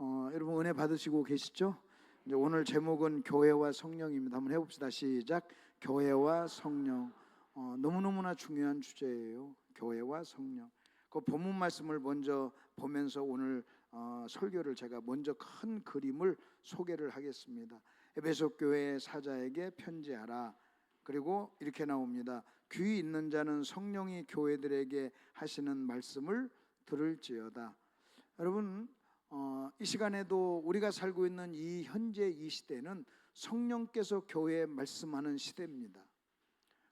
여러분 은혜 받으시고 계시죠? 이제 오늘 제목은 교회와 성령입니다. 한번 해봅시다. 시작. 교회와 성령. 너무너무나 중요한 주제예요. 교회와 성령. 그 본문 말씀을 먼저 보면서 오늘 설교를 제가 먼저 큰 그림을 소개를 하겠습니다. 에베소 교회 사자에게 편지하라. 그리고 이렇게 나옵니다. 귀 있는 자는 성령이 교회들에게 하시는 말씀을 들을지어다. 여러분, 이 시간에도 우리가 살고 있는 이 현재 이 시대는 성령께서 교회에 말씀하는 시대입니다.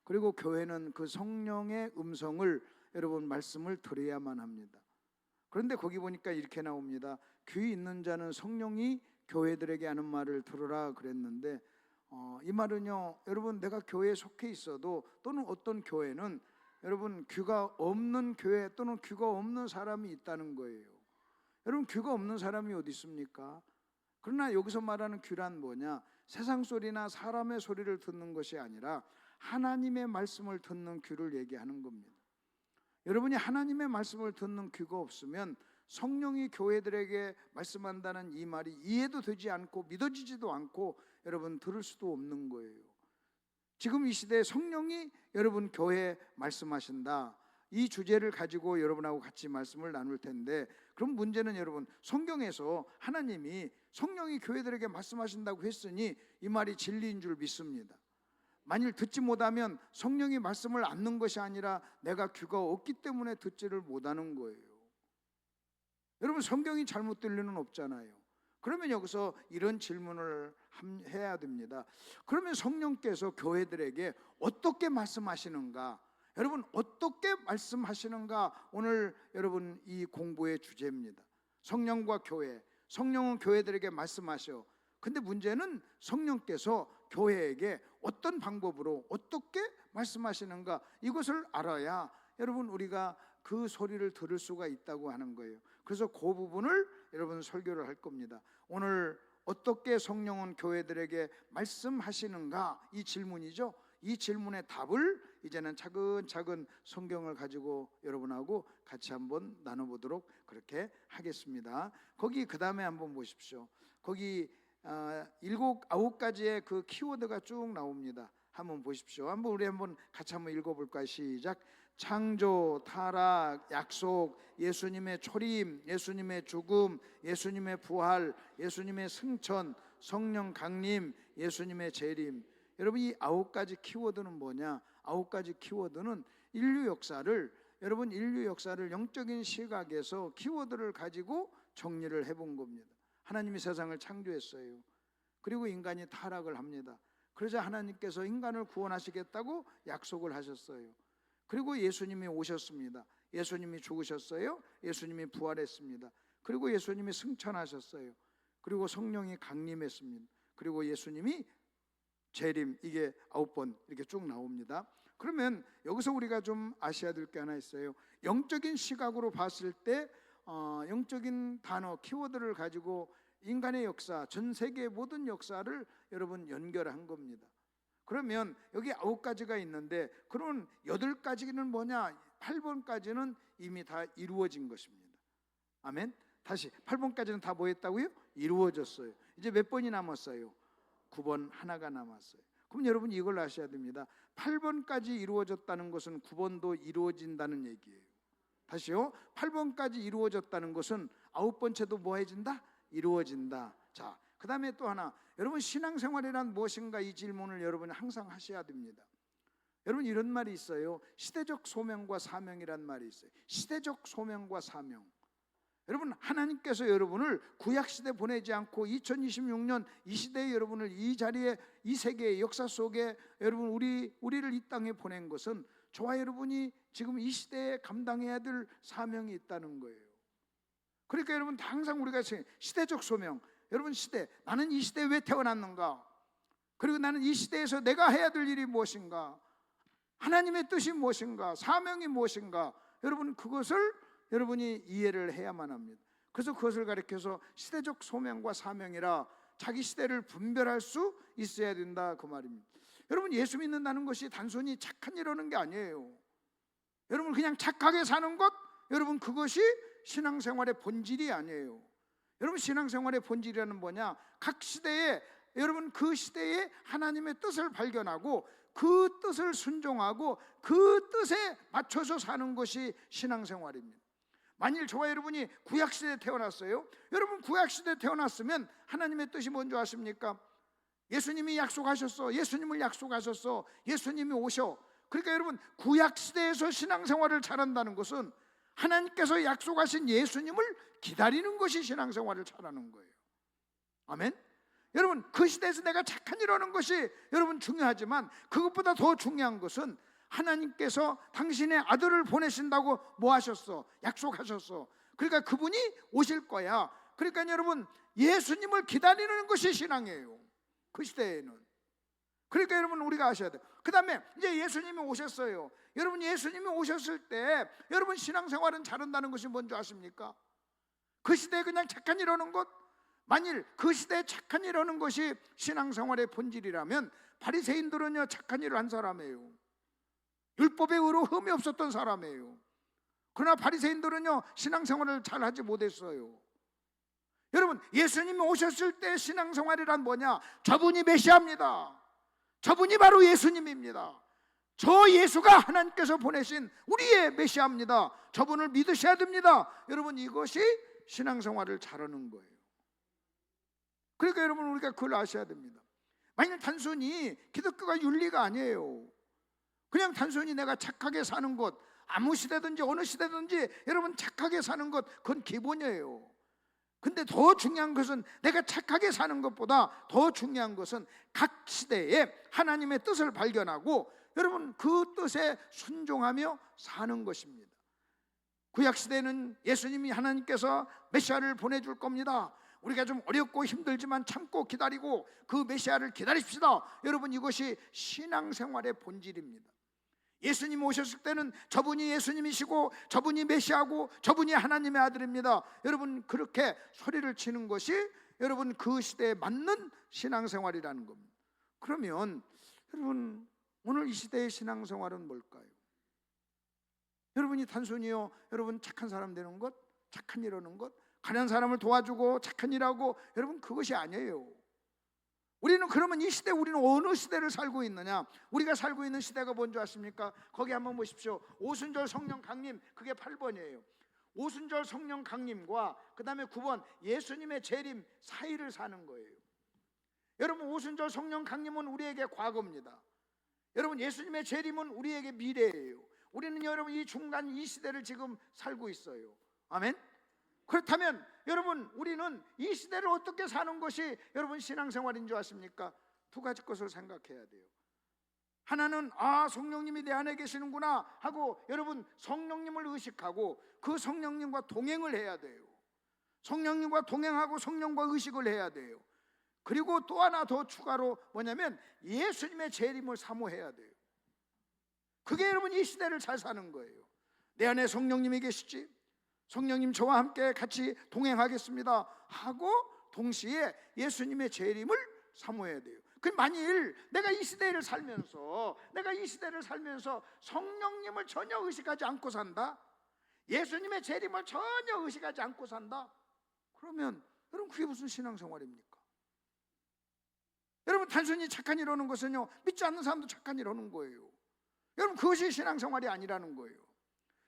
그리고 교회는 그 성령의 음성을 여러분 말씀을 들어야만 합니다. 그런데 거기 보니까 이렇게 나옵니다. 귀 있는 자는 성령이 교회들에게 하는 말을 들으라 그랬는데 이 말은요, 여러분 내가 교회에 속해 있어도 또는 어떤 교회는 여러분 귀가 없는 교회 또는 귀가 없는 사람이 있다는 거예요. 여러분 귀가 없는 사람이 어디 있습니까? 그러나 여기서 말하는 귀란 뭐냐? 세상 소리나 사람의 소리를 듣는 것이 아니라 하나님의 말씀을 듣는 귀를 얘기하는 겁니다. 여러분이 하나님의 말씀을 듣는 귀가 없으면 성령이 교회들에게 말씀한다는 이 말이 이해도 되지 않고 믿어지지도 않고 여러분 들을 수도 없는 거예요. 지금 이 시대에 성령이 여러분 교회에 말씀하신다. 이 주제를 가지고 여러분하고 같이 말씀을 나눌 텐데, 그럼 문제는 여러분 성경에서 하나님이 성령이 교회들에게 말씀하신다고 했으니 이 말이 진리인 줄 믿습니다. 만일 듣지 못하면 성령이 말씀을 안 듣는 것이 아니라 내가 귀가 없기 때문에 듣지를 못하는 거예요. 여러분 성경이 잘못 될 리는 없잖아요. 그러면 여기서 이런 질문을 해야 됩니다. 그러면 성령께서 교회들에게 어떻게 말씀하시는가? 여러분 어떻게 말씀하시는가? 오늘 여러분 이 공부의 주제입니다. 성령과 교회. 성령은 교회들에게 말씀하셔. 근데 문제는 성령께서 교회에게 어떤 방법으로 어떻게 말씀하시는가? 이것을 알아야 여러분 우리가 그 소리를 들을 수가 있다고 하는 거예요. 그래서 그 부분을 여러분 설교를 할 겁니다. 오늘 어떻게 성령은 교회들에게 말씀하시는가? 이 질문이죠. 이 질문의 답을 이제는 차근차근 성경을 가지고 여러분하고 같이 한번 나눠보도록 그렇게 하겠습니다. 거기 그 다음에 한번 보십시오. 거기 9 가지의 그 키워드가 쭉 나옵니다. 한번 보십시오. 우리 한번 같이 한번 읽어볼까요? 시작. 창조, 타락, 약속, 예수님의 초림, 예수님의 죽음, 예수님의 부활, 예수님의 승천, 성령 강림, 예수님의 재림. 여러분 이 9 가지 키워드는 뭐냐? 9 가지 키워드는 인류 역사를 영적인 시각에서 키워드를 가지고 정리를 해본 겁니다. 하나님이 세상을 창조했어요. 그리고 인간이 타락을 합니다. 그러자 하나님께서 인간을 구원하시겠다고 약속을 하셨어요. 그리고 예수님이 오셨습니다. 예수님이 죽으셨어요. 예수님이 부활했습니다. 그리고 예수님이 승천하셨어요. 그리고 성령이 강림했습니다. 그리고 예수님이 재림, 이게 9번 이렇게 쭉 나옵니다. 그러면 여기서 우리가 좀 아셔야 될 게 하나 있어요. 영적인 시각으로 봤을 때 영적인 단어, 키워드를 가지고 인간의 역사, 전 세계의 모든 역사를 여러분 연결한 겁니다. 그러면 여기 9 가지가 있는데 그런 8가지는 뭐냐? 8번까지는 이미 다 이루어진 것입니다. 아멘. 다시 8번까지는 다 뭐 했다고요? 이루어졌어요. 이제 몇 번이 남았어요? 9번 하나가 남았어요. 그럼 여러분 이걸 아셔야 됩니다. 8번까지 이루어졌다는 것은 9번도 이루어진다는 얘기예요. 다시요. 8번까지 이루어졌다는 것은 9번째도 뭐 해진다? 이루어진다. 자, 그 다음에 또 하나, 여러분 신앙생활이란 무엇인가? 이 질문을 여러분이 항상 하셔야 됩니다. 여러분 이런 말이 있어요. 시대적 소명과 사명이란 말이 있어요. 시대적 소명과 사명. 여러분 하나님께서 여러분을 구약시대 보내지 않고 2026년 이 시대에 여러분을 이 자리에, 이 세계의 역사 속에 여러분 우리를 이 땅에 보낸 것은 저와 여러분이 지금 이 시대에 감당해야 될 사명이 있다는 거예요. 그러니까 여러분 항상 우리가 시대적 소명, 여러분 시대, 나는 이 시대에 왜 태어났는가? 그리고 나는 이 시대에서 내가 해야 될 일이 무엇인가? 하나님의 뜻이 무엇인가? 사명이 무엇인가? 여러분 그것을 여러분이 이해를 해야만 합니다. 그래서 그것을 가리켜서 시대적 소명과 사명이라 자기 시대를 분별할 수 있어야 된다 그 말입니다. 여러분 예수 믿는다는 것이 단순히 착한 일 하는 게 아니에요. 여러분 그냥 착하게 사는 것, 여러분 그것이 신앙생활의 본질이 아니에요. 여러분, 신앙생활의 본질이라는 뭐냐? 각 시대에, 여러분 그 시대에 하나님의 뜻을 발견하고 그 뜻을 순종하고 그 뜻에 맞춰서 사는 것이 신앙생활입니다. 만일 저와 여러분이 구약시대에 태어났어요. 여러분, 구약시대에 태어났으면 하나님의 뜻이 뭔지 아십니까? 예수님이 약속하셨어. 예수님을 약속하셨어. 예수님이 오셔. 그러니까 여러분, 구약시대에서 신앙생활을 잘한다는 것은 하나님께서 약속하신 예수님을 기다리는 것이 신앙생활을 잘하는 거예요. 아멘. 여러분, 그 시대에서 내가 착한 일 하는 것이 여러분 중요하지만 그것보다 더 중요한 것은 하나님께서 당신의 아들을 보내신다고 뭐 하셨어? 약속하셨어. 그러니까 그분이 오실 거야. 그러니까 여러분, 예수님을 기다리는 것이 신앙이에요, 그 시대에는. 그러니까 여러분, 우리가 아셔야 돼요. 그 다음에 이제 예수님이 오셨어요. 여러분, 예수님이 오셨을 때 여러분 신앙생활은 잘한다는 것이 뭔지 아십니까? 그 시대에 그냥 착한 일 하는 것, 만일 그 시대에 착한 일 하는 것이 신앙생활의 본질이라면 바리새인들은요 착한 일을 한 사람이에요. 율법의 의로 흠이 없었던 사람이에요. 그러나 바리새인들은요 신앙생활을 잘 하지 못했어요. 여러분, 예수님이 오셨을 때 신앙생활이란 뭐냐? 저분이 메시아입니다. 저분이 바로 예수님입니다. 저 예수가 하나님께서 보내신 우리의 메시아입니다. 저분을 믿으셔야 됩니다. 여러분, 이것이 신앙생활을 잘하는 거예요. 그러니까 여러분, 우리가 그걸 아셔야 됩니다. 만약 단순히 기독교가 윤리가 아니에요. 그냥 단순히 내가 착하게 사는 것, 아무 시대든지 어느 시대든지 여러분 착하게 사는 것, 그건 기본이에요. 근데 더 중요한 것은, 내가 착하게 사는 것보다 더 중요한 것은 각 시대에 하나님의 뜻을 발견하고 여러분 그 뜻에 순종하며 사는 것입니다. 구약시대는 예수님이 하나님께서 메시아를 보내줄 겁니다. 우리가 좀 어렵고 힘들지만 참고 기다리고 그 메시아를 기다립시다. 여러분, 이것이 신앙생활의 본질입니다. 예수님 오셨을 때는 저분이 예수님이시고 저분이 메시아고 저분이 하나님의 아들입니다. 여러분, 그렇게 소리를 치는 것이 여러분 그 시대에 맞는 신앙생활이라는 겁니다. 그러면 여러분, 오늘 이 시대의 신앙생활은 뭘까요? 여러분이 단순히요 여러분 착한 사람 되는 것, 착한 일 하는 것, 가난한 사람을 도와주고 착한 일하고, 여러분 그것이 아니에요. 우리는 그러면 이 시대, 우리는 어느 시대를 살고 있느냐? 우리가 살고 있는 시대가 뭔지 아십니까? 거기 한번 보십시오. 오순절 성령 강림, 그게 8번이에요 오순절 성령 강림과 그 다음에 9번 예수님의 재림 사이를 사는 거예요. 여러분, 오순절 성령 강림은 우리에게 과거입니다. 여러분, 예수님의 재림은 우리에게 미래예요. 우리는 여러분 이 중간 이 시대를 지금 살고 있어요. 아멘. 그렇다면 여러분, 우리는 이 시대를 어떻게 사는 것이 여러분 신앙생활인 줄 아십니까? 두 가지 것을 생각해야 돼요. 하나는 성령님이 내 안에 계시는구나 하고 여러분 성령님을 의식하고 그 성령님과 동행을 해야 돼요. 성령님과 동행하고 성령과 의식을 해야 돼요. 그리고 또 하나 더 추가로 뭐냐면 예수님의 재림을 사모해야 돼요. 그게 여러분 이 시대를 잘 사는 거예요. 내 안에 성령님이 계시지? 성령님 저와 함께 같이 동행하겠습니다 하고 동시에 예수님의 재림을 사모해야 돼요. 그 만일 내가 이 시대를 살면서 성령님을 전혀 의식하지 않고 산다, 예수님의 재림을 전혀 의식하지 않고 산다, 그러면 여러분 그게 무슨 신앙생활입니까? 여러분, 단순히 착한 일 하는 것은요 믿지 않는 사람도 착한 일 하는 거예요. 여러분, 그것이 신앙생활이 아니라는 거예요.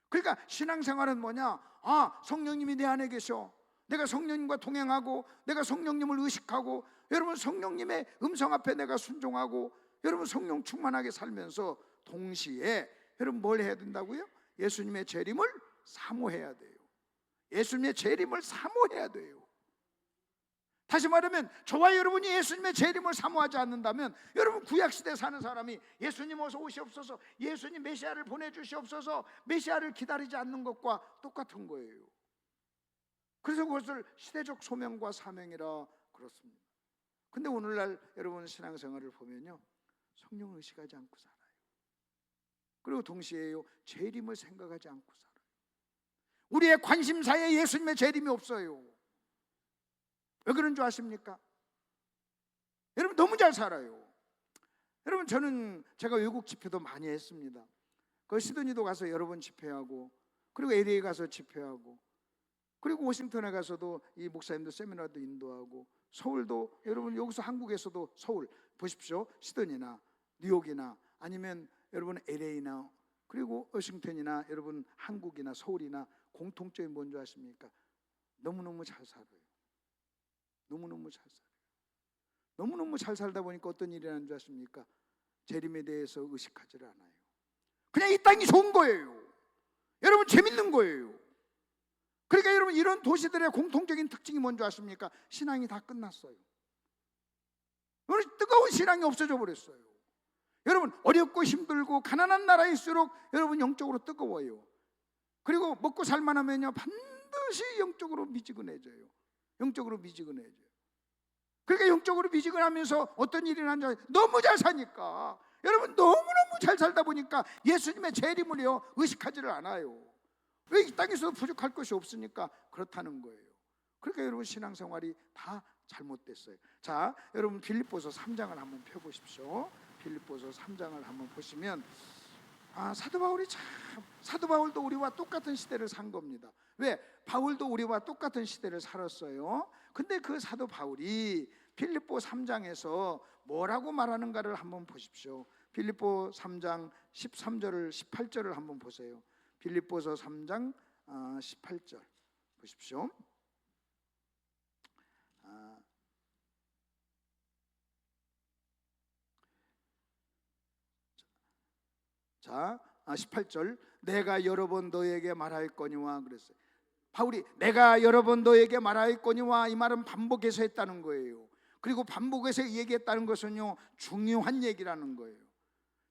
그러니까 신앙생활은 뭐냐? 성령님이 내 안에 계셔. 내가 성령님과 동행하고 내가 성령님을 의식하고 여러분 성령님의 음성 앞에 내가 순종하고 여러분 성령 충만하게 살면서 동시에 여러분 뭘 해야 된다고요? 예수님의 재림을 사모해야 돼요. 예수님의 재림을 사모해야 돼요. 다시 말하면 저와 여러분이 예수님의 재림을 사모하지 않는다면 여러분 구약시대에 사는 사람이 예수님 어서 오시옵소서, 예수님 메시아를 보내주시옵소서, 메시아를 기다리지 않는 것과 똑같은 거예요. 그래서 그것을 시대적 소명과 사명이라 그렇습니다. 근데 오늘날 여러분 신앙생활을 보면요 성령을 의식하지 않고 살아요. 그리고 동시에요 재림을 생각하지 않고 살아요. 우리의 관심사에 예수님의 재림이 없어요. 왜 그런 줄 아십니까? 여러분 너무 잘 살아요. 여러분 제가 외국 집회도 많이 했습니다. 그 시드니도 가서 여러 번 집회하고 그리고 LA 가서 집회하고 그리고 워싱턴에 가서도 이 목사님들 세미나도 인도하고, 서울도 여러분 여기서 한국에서도 서울 보십시오. 시드니나 뉴욕이나 아니면 여러분 LA나 그리고 워싱턴이나 여러분 한국이나 서울이나 공통점이 뭔지 아십니까? 너무너무 잘 살아요. 너무너무 잘 살아요. 너무너무 잘 살다 보니까 어떤 일이 나는 줄 아십니까? 재림에 대해서 의식하지를 않아요. 그냥 이 땅이 좋은 거예요. 여러분 재밌는 거예요. 그러니까 여러분 이런 도시들의 공통적인 특징이 뭔지 아십니까? 신앙이 다 끝났어요. 뜨거운 신앙이 없어져 버렸어요. 여러분 어렵고 힘들고 가난한 나라일수록 여러분 영적으로 뜨거워요. 그리고 먹고 살만하면요 반드시 영적으로 미지근해져요. 영적으로 미지근해져요. 그러니까 영적으로 미지근하면서 어떤 일이 나는지 너무 잘 사니까, 여러분 너무너무 잘 살다 보니까 예수님의 재림을요 의식하지를 않아요. 왜? 이 땅에서 부족할 것이 없으니까 그렇다는 거예요. 그러니까 여러분 신앙생활이 다 잘못됐어요. 자, 여러분 빌립보서 3장을 한번 펴보십시오. 빌립보서 3장을 한번 보시면 사도 바울도 우리와 똑같은 시대를 산 겁니다. 왜? 바울도 우리와 똑같은 시대를 살았어요. 근데 그 사도 바울이 빌립보 3장에서 뭐라고 말하는가를 한번 보십시오. 빌립보 3장 13절을 18절을 한번 보세요. 빌립보서 3장 18절 보십시오. 자, 18절 내가 여러 번 너에게 말하였거니와 그랬어요. 바울이 내가 여러 번 너에게 말하였거니와 이 말은 반복해서 했다는 거예요. 그리고 반복해서 얘기했다는 것은요 중요한 얘기라는 거예요.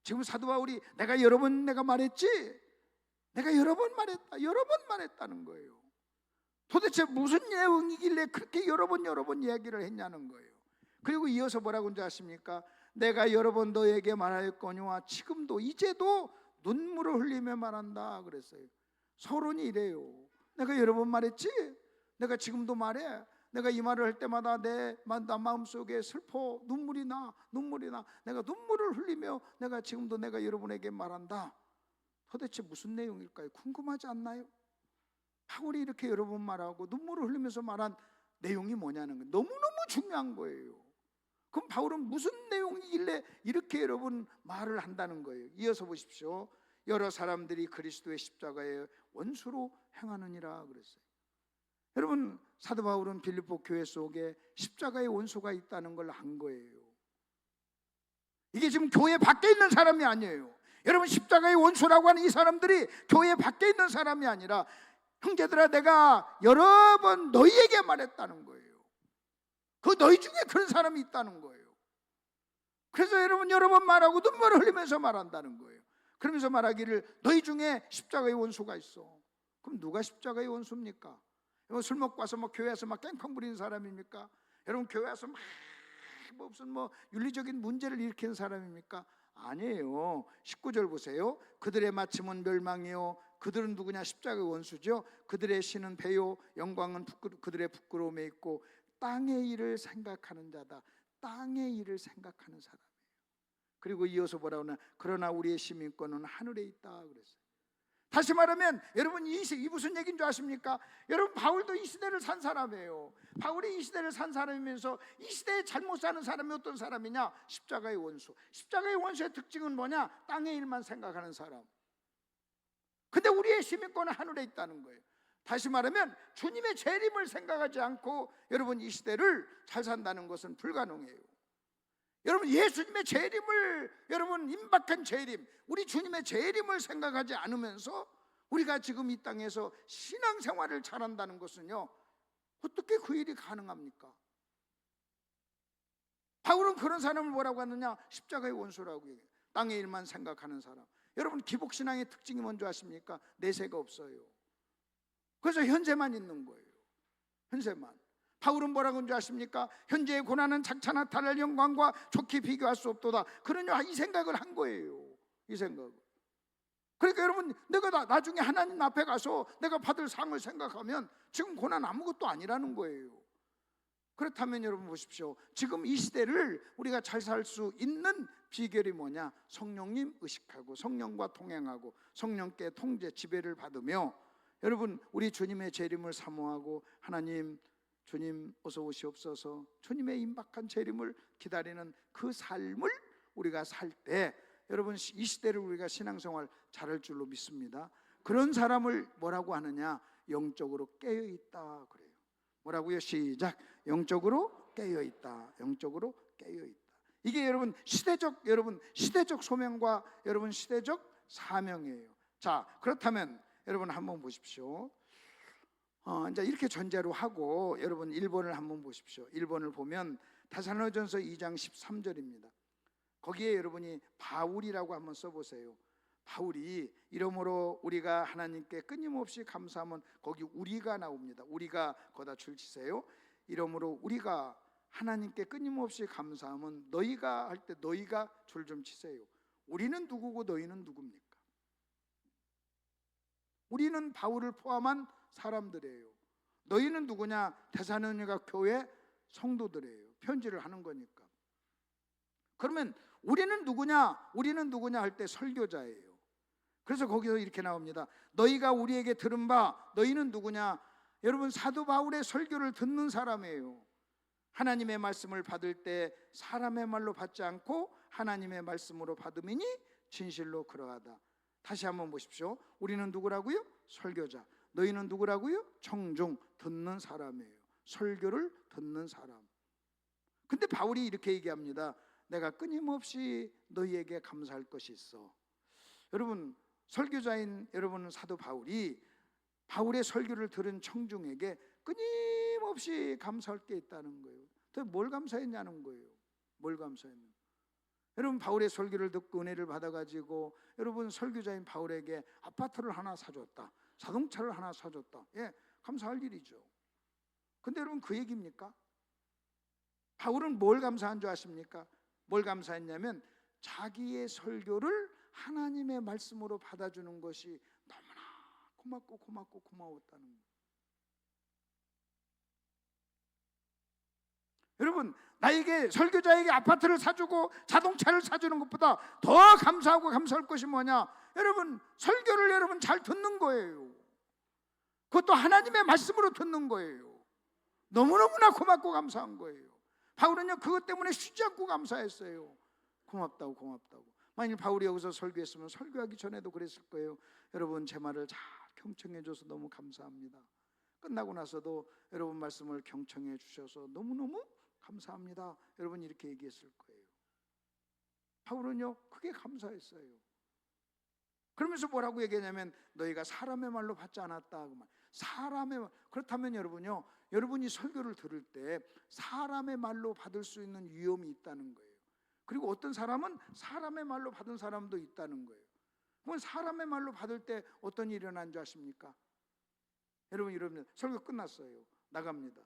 지금 사도 바울이 내가 여러 번 내가 말했지? 내가 여러 번 말했다, 여러 번 말했다는 거예요. 도대체 무슨 내용이길래 그렇게 여러 번 이야기를 했냐는 거예요. 그리고 이어서 뭐라고 하는지 아십니까? 내가 여러 번 너에게 말하였거니와 지금도 이제도 눈물을 흘리며 말한다 그랬어요. 서론이 이래요. 내가 여러 번 말했지? 내가 지금도 말해. 내가 이 말을 할 때마다 내 마음속에 슬퍼, 눈물이 나. 내가 눈물을 흘리며 내가 지금도 내가 여러분에게 말한다. 도대체 무슨 내용일까요? 궁금하지 않나요? 바울이 이렇게 여러 번 말하고 눈물을 흘리면서 말한 내용이 뭐냐는 거예요. 너무너무 중요한 거예요. 그럼 바울은 무슨 내용이길래 이렇게 여러분 말을 한다는 거예요. 이어서 보십시오. 여러 사람들이 그리스도의 십자가의 원수로 행하느니라 그랬어요. 여러분 사도 바울은 빌립보 교회 속에 십자가의 원수가 있다는 걸 안 거예요. 이게 지금 교회 밖에 있는 사람이 아니에요. 여러분 십자가의 원수라고 하는 이 사람들이 교회 밖에 있는 사람이 아니라, 형제들아 내가 여러 번 너희에게 말했다는 거예요. 그 너희 중에 그런 사람이 있다는 거예요. 그래서 여러분 여러 번 말하고 눈물을 흘리면서 말한다는 거예요. 그러면서 말하기를 너희 중에 십자가의 원수가 있어. 그럼 누가 십자가의 원수입니까? 술 먹고 와서 교회에서 깽판 부리는 사람입니까? 여러분 교회 와서 무슨 윤리적인 문제를 일으키는 사람입니까? 아니에요. 19절 보세요. 그들의 마침은 멸망이요 그들은 누구냐? 십자가의 원수죠. 그들의 신은 배요 영광은 그들의 부끄러움에 있고 땅의 일을 생각하는 자다. 땅의 일을 생각하는 사람이에요. 그리고 이어서 뭐라고 하나? 그러나 우리의 시민권은 하늘에 있다 그랬어요. 다시 말하면 여러분 이 무슨 얘기인 줄 아십니까? 여러분 바울도 이 시대를 산 사람이에요. 바울이 이 시대를 산 사람이면서 이 시대에 잘못 사는 사람이 어떤 사람이냐? 십자가의 원수. 십자가의 원수의 특징은 뭐냐? 땅의 일만 생각하는 사람. 근데 우리의 시민권은 하늘에 있다는 거예요. 다시 말하면 주님의 재림을 생각하지 않고 여러분 이 시대를 잘 산다는 것은 불가능해요. 여러분 예수님의 재림을, 여러분 임박한 재림, 우리 주님의 재림을 생각하지 않으면서 우리가 지금 이 땅에서 신앙생활을 잘한다는 것은요 어떻게 그 일이 가능합니까? 바울은 그런 사람을 뭐라고 하느냐? 십자가의 원수라고 얘기해요. 땅의 일만 생각하는 사람. 여러분 기복신앙의 특징이 뭔지 아십니까? 내세가 없어요. 그래서 현재만 있는 거예요. 현재만. 바울은 뭐라고 하는지 아십니까? 현재의 고난은 장차 나타날 영광과 좋게 비교할 수 없도다. 그러냐 이 생각을 한 거예요. 이 생각을. 그러니까 여러분 내가 나중에 하나님 앞에 가서 내가 받을 상을 생각하면 지금 고난 아무것도 아니라는 거예요. 그렇다면 여러분 보십시오. 지금 이 시대를 우리가 잘 살 수 있는 비결이 뭐냐? 성령님 의식하고 성령과 동행하고 성령께 통제 지배를 받으며 여러분, 우리 주님의 재림을 사모하고 하나님, 주님 어서 오시옵소서, 주님의 임박한 재림을 기다리는 그 삶을 우리가 살 때, 여러분, 이 시대를 우리가 신앙생활 잘할 줄로 믿습니다. 그런 사람을 뭐라고 하느냐? 영적으로 깨어있다 그래요. 뭐라고요? 시작. 영적으로 깨어있다. 영적으로 깨어있다. 이게 여러분 시대적 소명과 여러분 시대적 사명이에요. 자, 그렇다면 여러분 한번 보십시오. 이제 이렇게 전제로 하고 여러분 1번을 한번 보십시오. 1번을 보면 데살로니가전서 2장 13절입니다. 거기에 여러분이 바울이라고 한번 써보세요. 바울이 이러므로 우리가 하나님께 끊임없이 감사하면, 거기 우리가 나옵니다. 우리가 거다 줄치세요. 이러므로 우리가 하나님께 끊임없이 감사하면, 너희가 할 때 너희가 줄 좀 치세요. 우리는 누구고 너희는 누굽니까? 우리는 바울을 포함한 사람들이에요. 너희는 누구냐? 데살로니가 교회 성도들이에요. 편지를 하는 거니까. 그러면 우리는 누구냐? 우리는 누구냐 할 때 설교자예요. 그래서 거기서 이렇게 나옵니다. 너희가 우리에게 들은 바, 너희는 누구냐? 여러분, 사도 바울의 설교를 듣는 사람이에요. 하나님의 말씀을 받을 때 사람의 말로 받지 않고 하나님의 말씀으로 받음이니 진실로 그러하다. 다시 한번 보십시오. 우리는 누구라고요? 설교자. 너희는 누구라고요? 청중, 듣는 사람이에요. 설교를 듣는 사람. 근데 바울이 이렇게 얘기합니다. 내가 끊임없이 너희에게 감사할 것이 있어. 여러분, 설교자인 여러분 사도 바울이 바울의 설교를 들은 청중에게 끊임없이 감사할 게 있다는 거예요. 뭘 감사했냐는 거예요. 뭘 감사했냐? 여러분, 바울의 설교를 듣고 은혜를 받아가지고 여러분 설교자인 바울에게 아파트를 하나 사줬다, 자동차를 하나 사줬다. 예, 감사할 일이죠. 근데 여러분, 그 얘기입니까? 바울은 뭘 감사한 줄 아십니까? 뭘 감사했냐면 자기의 설교를 하나님의 말씀으로 받아주는 것이 너무나 고마웠다는 거예요. 여러분, 나에게 설교자에게 아파트를 사주고 자동차를 사주는 것보다 더 감사하고 감사할 것이 뭐냐? 여러분, 설교를 여러분 잘 듣는 거예요. 그것도 하나님의 말씀으로 듣는 거예요. 너무너무나 고맙고 감사한 거예요. 바울은요, 그것 때문에 쉬지 않고 감사했어요. 고맙다고. 만일 바울이 여기서 설교했으면 설교하기 전에도 그랬을 거예요. 여러분, 제 말을 잘 경청해 줘서 너무 감사합니다. 끝나고 나서도 여러분 말씀을 경청해 주셔서 너무너무 감사합니다. 여러분 이렇게 얘기했을 거예요. 바울은요, 크게 감사했어요. 그러면서 뭐라고 얘기하냐면 너희가 사람의 말로 받지 않았다. 사람의 말. 그렇다면 여러분요, 여러분이 설교를 들을 때 사람의 말로 받을 수 있는 위험이 있다는 거예요. 그리고 어떤 사람은 사람의 말로 받은 사람도 있다는 거예요. 그럼 사람의 말로 받을 때 어떤 일이 일어난 줄 아십니까? 여러분 설교 끝났어요. 나갑니다.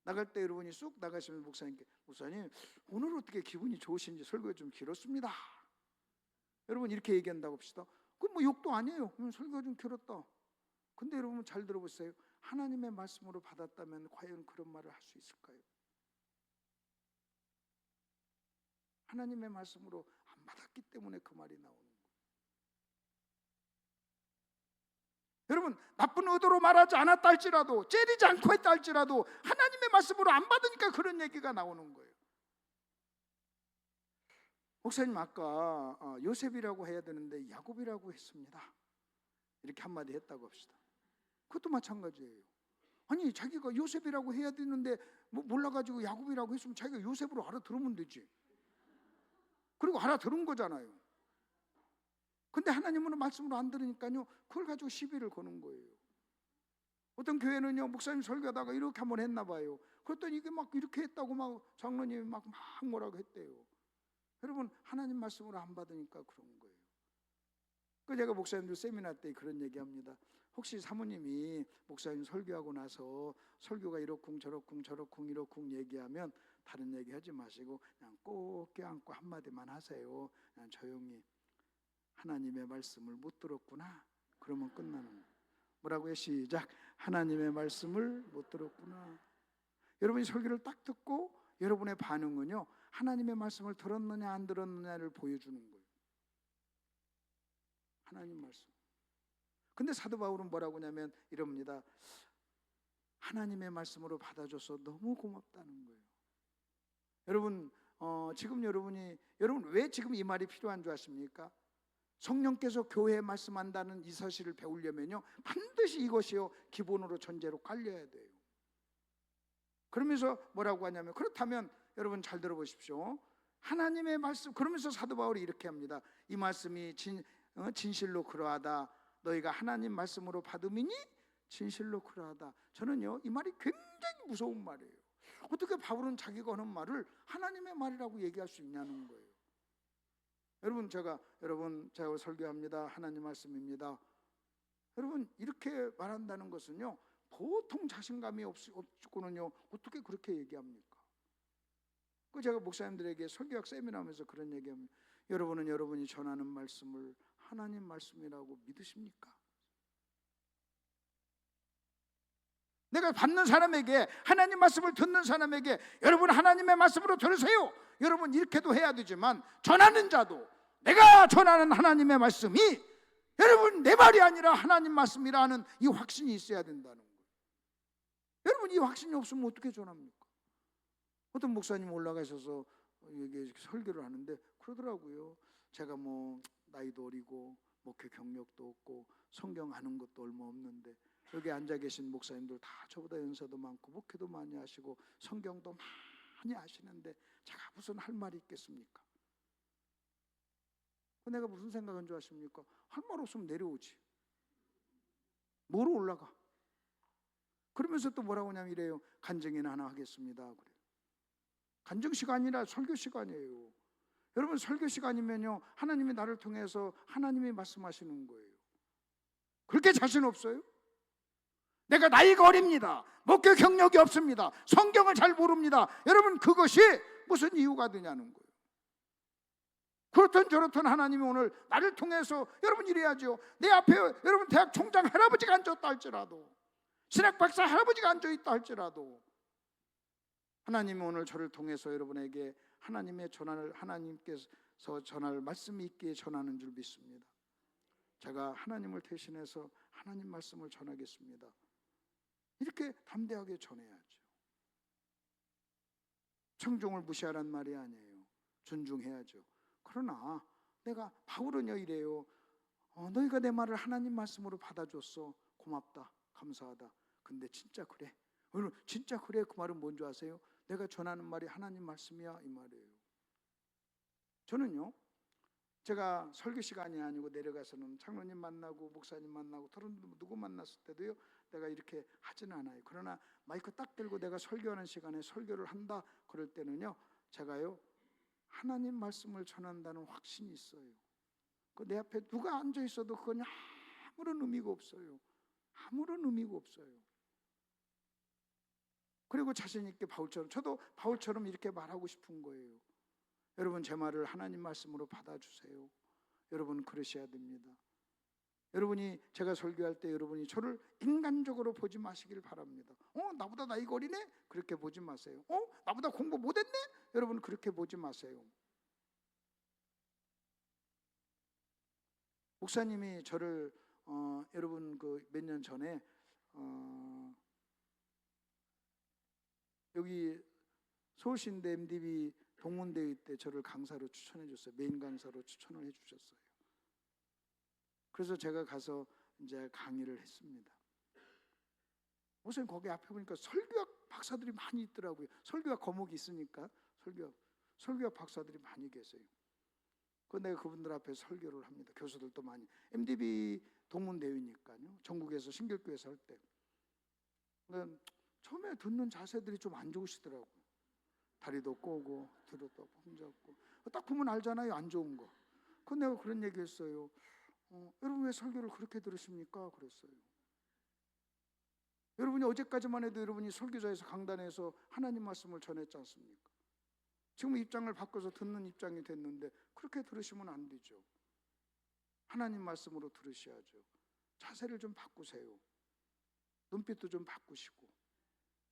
나갈 때 여러분이 쑥 나가시면 목사님 오늘 어떻게 기분이 좋으신지 설교가 좀 길었습니다. 여러분 이렇게 얘기한다고 합시다. 그건 뭐 욕도 아니에요. 설교가 좀 길었다. 근데 여러분 잘 들어보세요. 하나님의 말씀으로 받았다면 과연 그런 말을 할 수 있을까요? 하나님의 말씀으로 안 받았기 때문에 그 말이 나오는 거예요. 여러분, 나쁜 의도로 말하지 않았다 할지라도, 째리지 않고 했다 할지라도 하나님의 말씀으로 안 받으니까 그런 얘기가 나오는 거예요. 목사님, 아까 요셉이라고 해야 되는데 야곱이라고 했습니다. 이렇게 한마디 했다고 합시다. 그것도 마찬가지예요. 아니, 자기가 요셉이라고 해야 되는데 몰라가지고 야곱이라고 했으면 자기가 요셉으로 알아들으면 되지. 그리고 알아들은 거잖아요. 근데 하나님은 말씀으로 안 들으니까요, 그걸 가지고 시비를 거는 거예요. 어떤 교회는요, 목사님 설교하다가 이렇게 한번 했나 봐요. 그랬더니 이게 막 이렇게 했다고 막 장로님이 막 뭐라고 했대요. 여러분, 하나님 말씀으로 안 받으니까 그런 거예요. 그 제가 목사님들 세미나 때 그런 얘기합니다. 혹시 사모님이 목사님 설교하고 나서 설교가 이렇쿵 저렇쿵 얘기하면 다른 얘기 하지 마시고 그냥 꼭 껴안고 한마디만 하세요. 그냥 조용히 하나님의 말씀을 못 들었구나. 그러면 끝나는 거예요. 뭐라고요? 시작. 하나님의 말씀을 못 들었구나. 여러분이 설교를 딱 듣고 여러분의 반응은요, 하나님의 말씀을 들었느냐 안 들었느냐를 보여주는 거예요. 하나님 말씀. 근데 사도 바울은 뭐라고 하냐면 이럽니다. 하나님의 말씀으로 받아줘서 너무 고맙다는 거예요. 여러분 지금 여러분 왜 지금 이 말이 필요한 줄 아십니까? 성령께서 교회에 말씀한다는 이 사실을 배우려면요 반드시 이것이요 기본으로 전제로 깔려야 돼요. 그러면서 뭐라고 하냐면, 그렇다면 여러분 잘 들어보십시오. 하나님의 말씀, 그러면서 사도 바울이 이렇게 합니다. 이 말씀이 진실로 그러하다. 너희가 하나님 말씀으로 받음이니 진실로 그러하다. 저는요 이 말이 굉장히 무서운 말이에요. 어떻게 바울은 자기가 하는 말을 하나님의 말이라고 얘기할 수 있냐는 거예요. 여러분 제가 설교합니다. 하나님 말씀입니다. 여러분 이렇게 말한다는 것은요 보통 자신감이 없고는요 어떻게 그렇게 얘기합니까? 그 제가 목사님들에게 설교학 세미나하면서 그런 얘기합니다. 여러분은 여러분이 전하는 말씀을 하나님 말씀이라고 믿으십니까? 내가 받는 사람에게, 하나님 말씀을 듣는 사람에게 여러분 하나님의 말씀으로 들으세요, 여러분 이렇게도 해야 되지만, 전하는 자도 내가 전하는 하나님의 말씀이 여러분 내 말이 아니라 하나님 말씀이라는 이 확신이 있어야 된다는 거예요. 여러분 이 확신이 없으면 어떻게 전합니까? 어떤 목사님 올라가셔서 이게 설교를 하는데 그러더라고요. 제가 뭐 나이도 어리고 목회 경력도 없고 성경 아는 것도 얼마 없는데 여기 앉아 계신 목사님들 다 저보다 연세도 많고 목회도 많이 하시고 성경도 많이 아시는데 제가 무슨 할 말이 있겠습니까? 내가 무슨 생각인 줄 아십니까? 할 말 없으면 내려오지. 뭐로 올라가? 그러면서 또 뭐라고 하냐면 이래요. 간증이나 하나 하겠습니다. 그래요. 간증 시간이라 설교 시간이에요. 여러분 설교 시간이면요 하나님이 나를 통해서 하나님이 말씀하시는 거예요. 그렇게 자신 없어요? 내가 나이가 어립니다. 목회 경력이 없습니다. 성경을 잘 모릅니다. 여러분 그것이 무슨 이유가 되냐는 거예요. 그렇든 저렇든 하나님이 오늘 나를 통해서 여러분 이래야죠. 내 앞에 여러분 대학 총장 할아버지가 앉았다 할지라도, 신학 박사 할아버지가 앉아있다 할지라도 하나님이 오늘 저를 통해서 여러분에게 하나님께서 전할 말씀이 있기에 전하는 줄 믿습니다. 제가 하나님을 대신해서 하나님 말씀을 전하겠습니다. 이렇게 담대하게 전해야죠. 청중을 무시하란 말이 아니에요. 존중해야죠. 그러나 내가 바울은요 이래요. 너희가 내 말을 하나님 말씀으로 받아줬어. 고맙다. 감사하다. 근데 진짜 그래? 진짜 그래? 그 말은 뭔지 아세요? 내가 전하는 말이 하나님 말씀이야 이 말이에요. 저는요 제가 설교 시간이 아니고 내려가서는 장로님 만나고 목사님 만나고 다른 누구 만났을 때도요 내가 이렇게 하지는 않아요. 그러나 마이크 딱 들고 내가 설교하는 시간에 설교를 한다 그럴 때는요 제가요 하나님 말씀을 전한다는 확신이 있어요. 내 앞에 누가 앉아 있어도 그건 아무런 의미가 없어요. 아무런 의미가 없어요. 그리고 자신 있게 바울처럼, 저도 바울처럼 이렇게 말하고 싶은 거예요. 여러분 제 말을 하나님 말씀으로 받아주세요. 여러분 그러셔야 됩니다. 여러분이 제가 설교할 때 여러분이 저를 인간적으로 보지 마시길 바랍니다. 나보다 나이가 어리네? 그렇게 보지 마세요. 나보다 공부 못했네? 여러분 그렇게 보지 마세요. 목사님이 저를 여러분 그 몇 년 전에 여기 서울신대 MDB 동문대회 때 저를 강사로 추천해 줬어요. 메인 강사로 추천을 해 주셨어요. 그래서 제가 가서 이제 강의를 했습니다. 목사님 거기 앞에 보니까 설교학 박사들이 많이 있더라고요. 설교학 과목이 있으니까 설교학 박사들이 많이 계세요. 내가 그분들 앞에 설교를 합니다. 교수들도 많이. MDB 동문대회니까요. 전국에서 신길교회에서 할 때. 처음에 듣는 자세들이 좀 안 좋으시더라고요. 다리도 꼬고 뒤로도 폼잡고 딱 보면 알잖아요 안 좋은 거. 내가 그런 얘기했어요. 여러분 왜 설교를 그렇게 들으십니까? 그랬어요. 여러분이 어제까지만 해도 여러분이 설교자에서 강단에서 하나님 말씀을 전했지 않습니까? 지금 입장을 바꿔서 듣는 입장이 됐는데 그렇게 들으시면 안 되죠. 하나님 말씀으로 들으셔야죠. 자세를 좀 바꾸세요. 눈빛도 좀 바꾸시고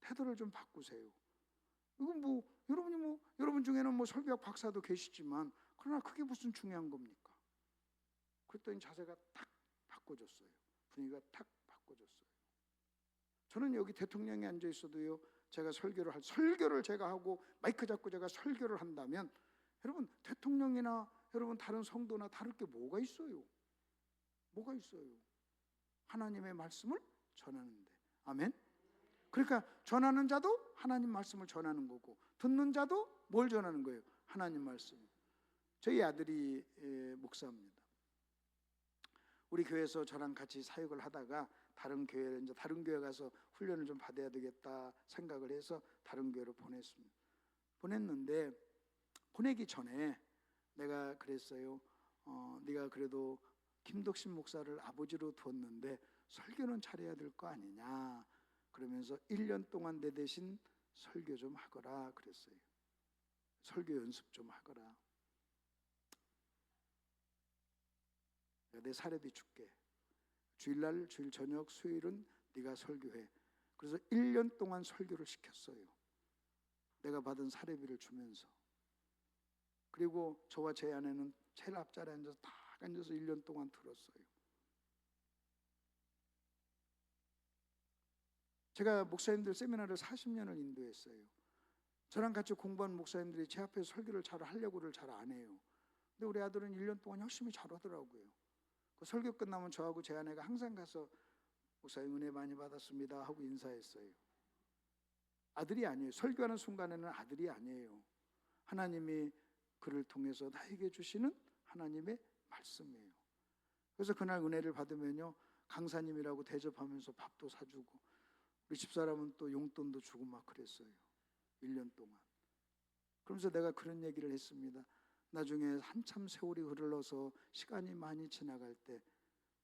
태도를 좀 바꾸세요. 이건 여러분 중에는 설교학 박사도 계시지만 그러나 그게 무슨 중요한 겁니까? 그랬더니 자세가 딱 바꿔졌어요. 분위기가 탁 바꿔졌어요. 저는 여기 대통령이 앉아 있어도요, 제가 설교를 제가 하고 마이크 잡고 제가 설교를 한다면 여러분 대통령이나 여러분 다른 성도나 다를 게 뭐가 있어요? 뭐가 있어요? 하나님의 말씀을 전하는데. 아멘. 그러니까 전하는 자도 하나님 말씀을 전하는 거고 듣는 자도 뭘 전하는 거예요? 하나님 말씀. 저희 아들이 목사입니다. 우리 교회에서 저랑 같이 사역을 하다가 다른 교회 가서 훈련을 좀 받아야 되겠다 생각을 해서 다른 교회로 보냈습니다. 보냈는데 보내기 전에 내가 그랬어요. 네가 그래도 김덕신 목사를 아버지로 두었는데 설교는 잘해야 될 거 아니냐. 그러면서 1년 동안 내 대신 설교 좀 하거라 그랬어요. 설교 연습 좀 하거라. 내 사례비 줄게. 주일날, 주일 저녁, 수요일은 네가 설교해. 그래서 1년 동안 설교를 시켰어요. 내가 받은 사례비를 주면서. 그리고 저와 제 아내는 제일 앞자리에 앉아서 딱 앉아서 1년 동안 들었어요. 제가 목사님들 세미나를 40년을 인도했어요. 저랑 같이 공부한 목사님들이 제 앞에서 설교를 잘 하려고를 잘 안 해요. 근데 우리 아들은 1년 동안 열심히 잘하더라고요. 그 설교 끝나면 저하고 제 아내가 항상 가서 목사님 은혜 많이 받았습니다 하고 인사했어요. 아들이 아니에요. 설교하는 순간에는 아들이 아니에요. 하나님이 그를 통해서 나에게 주시는 하나님의 말씀이에요. 그래서 그날 은혜를 받으면요, 강사님이라고 대접하면서 밥도 사주고 우리 집사람은 또 용돈도 주고 막 그랬어요. 1년 동안. 그러면서 내가 그런 얘기를 했습니다. 나중에 한참 세월이 흘러서 시간이 많이 지나갈 때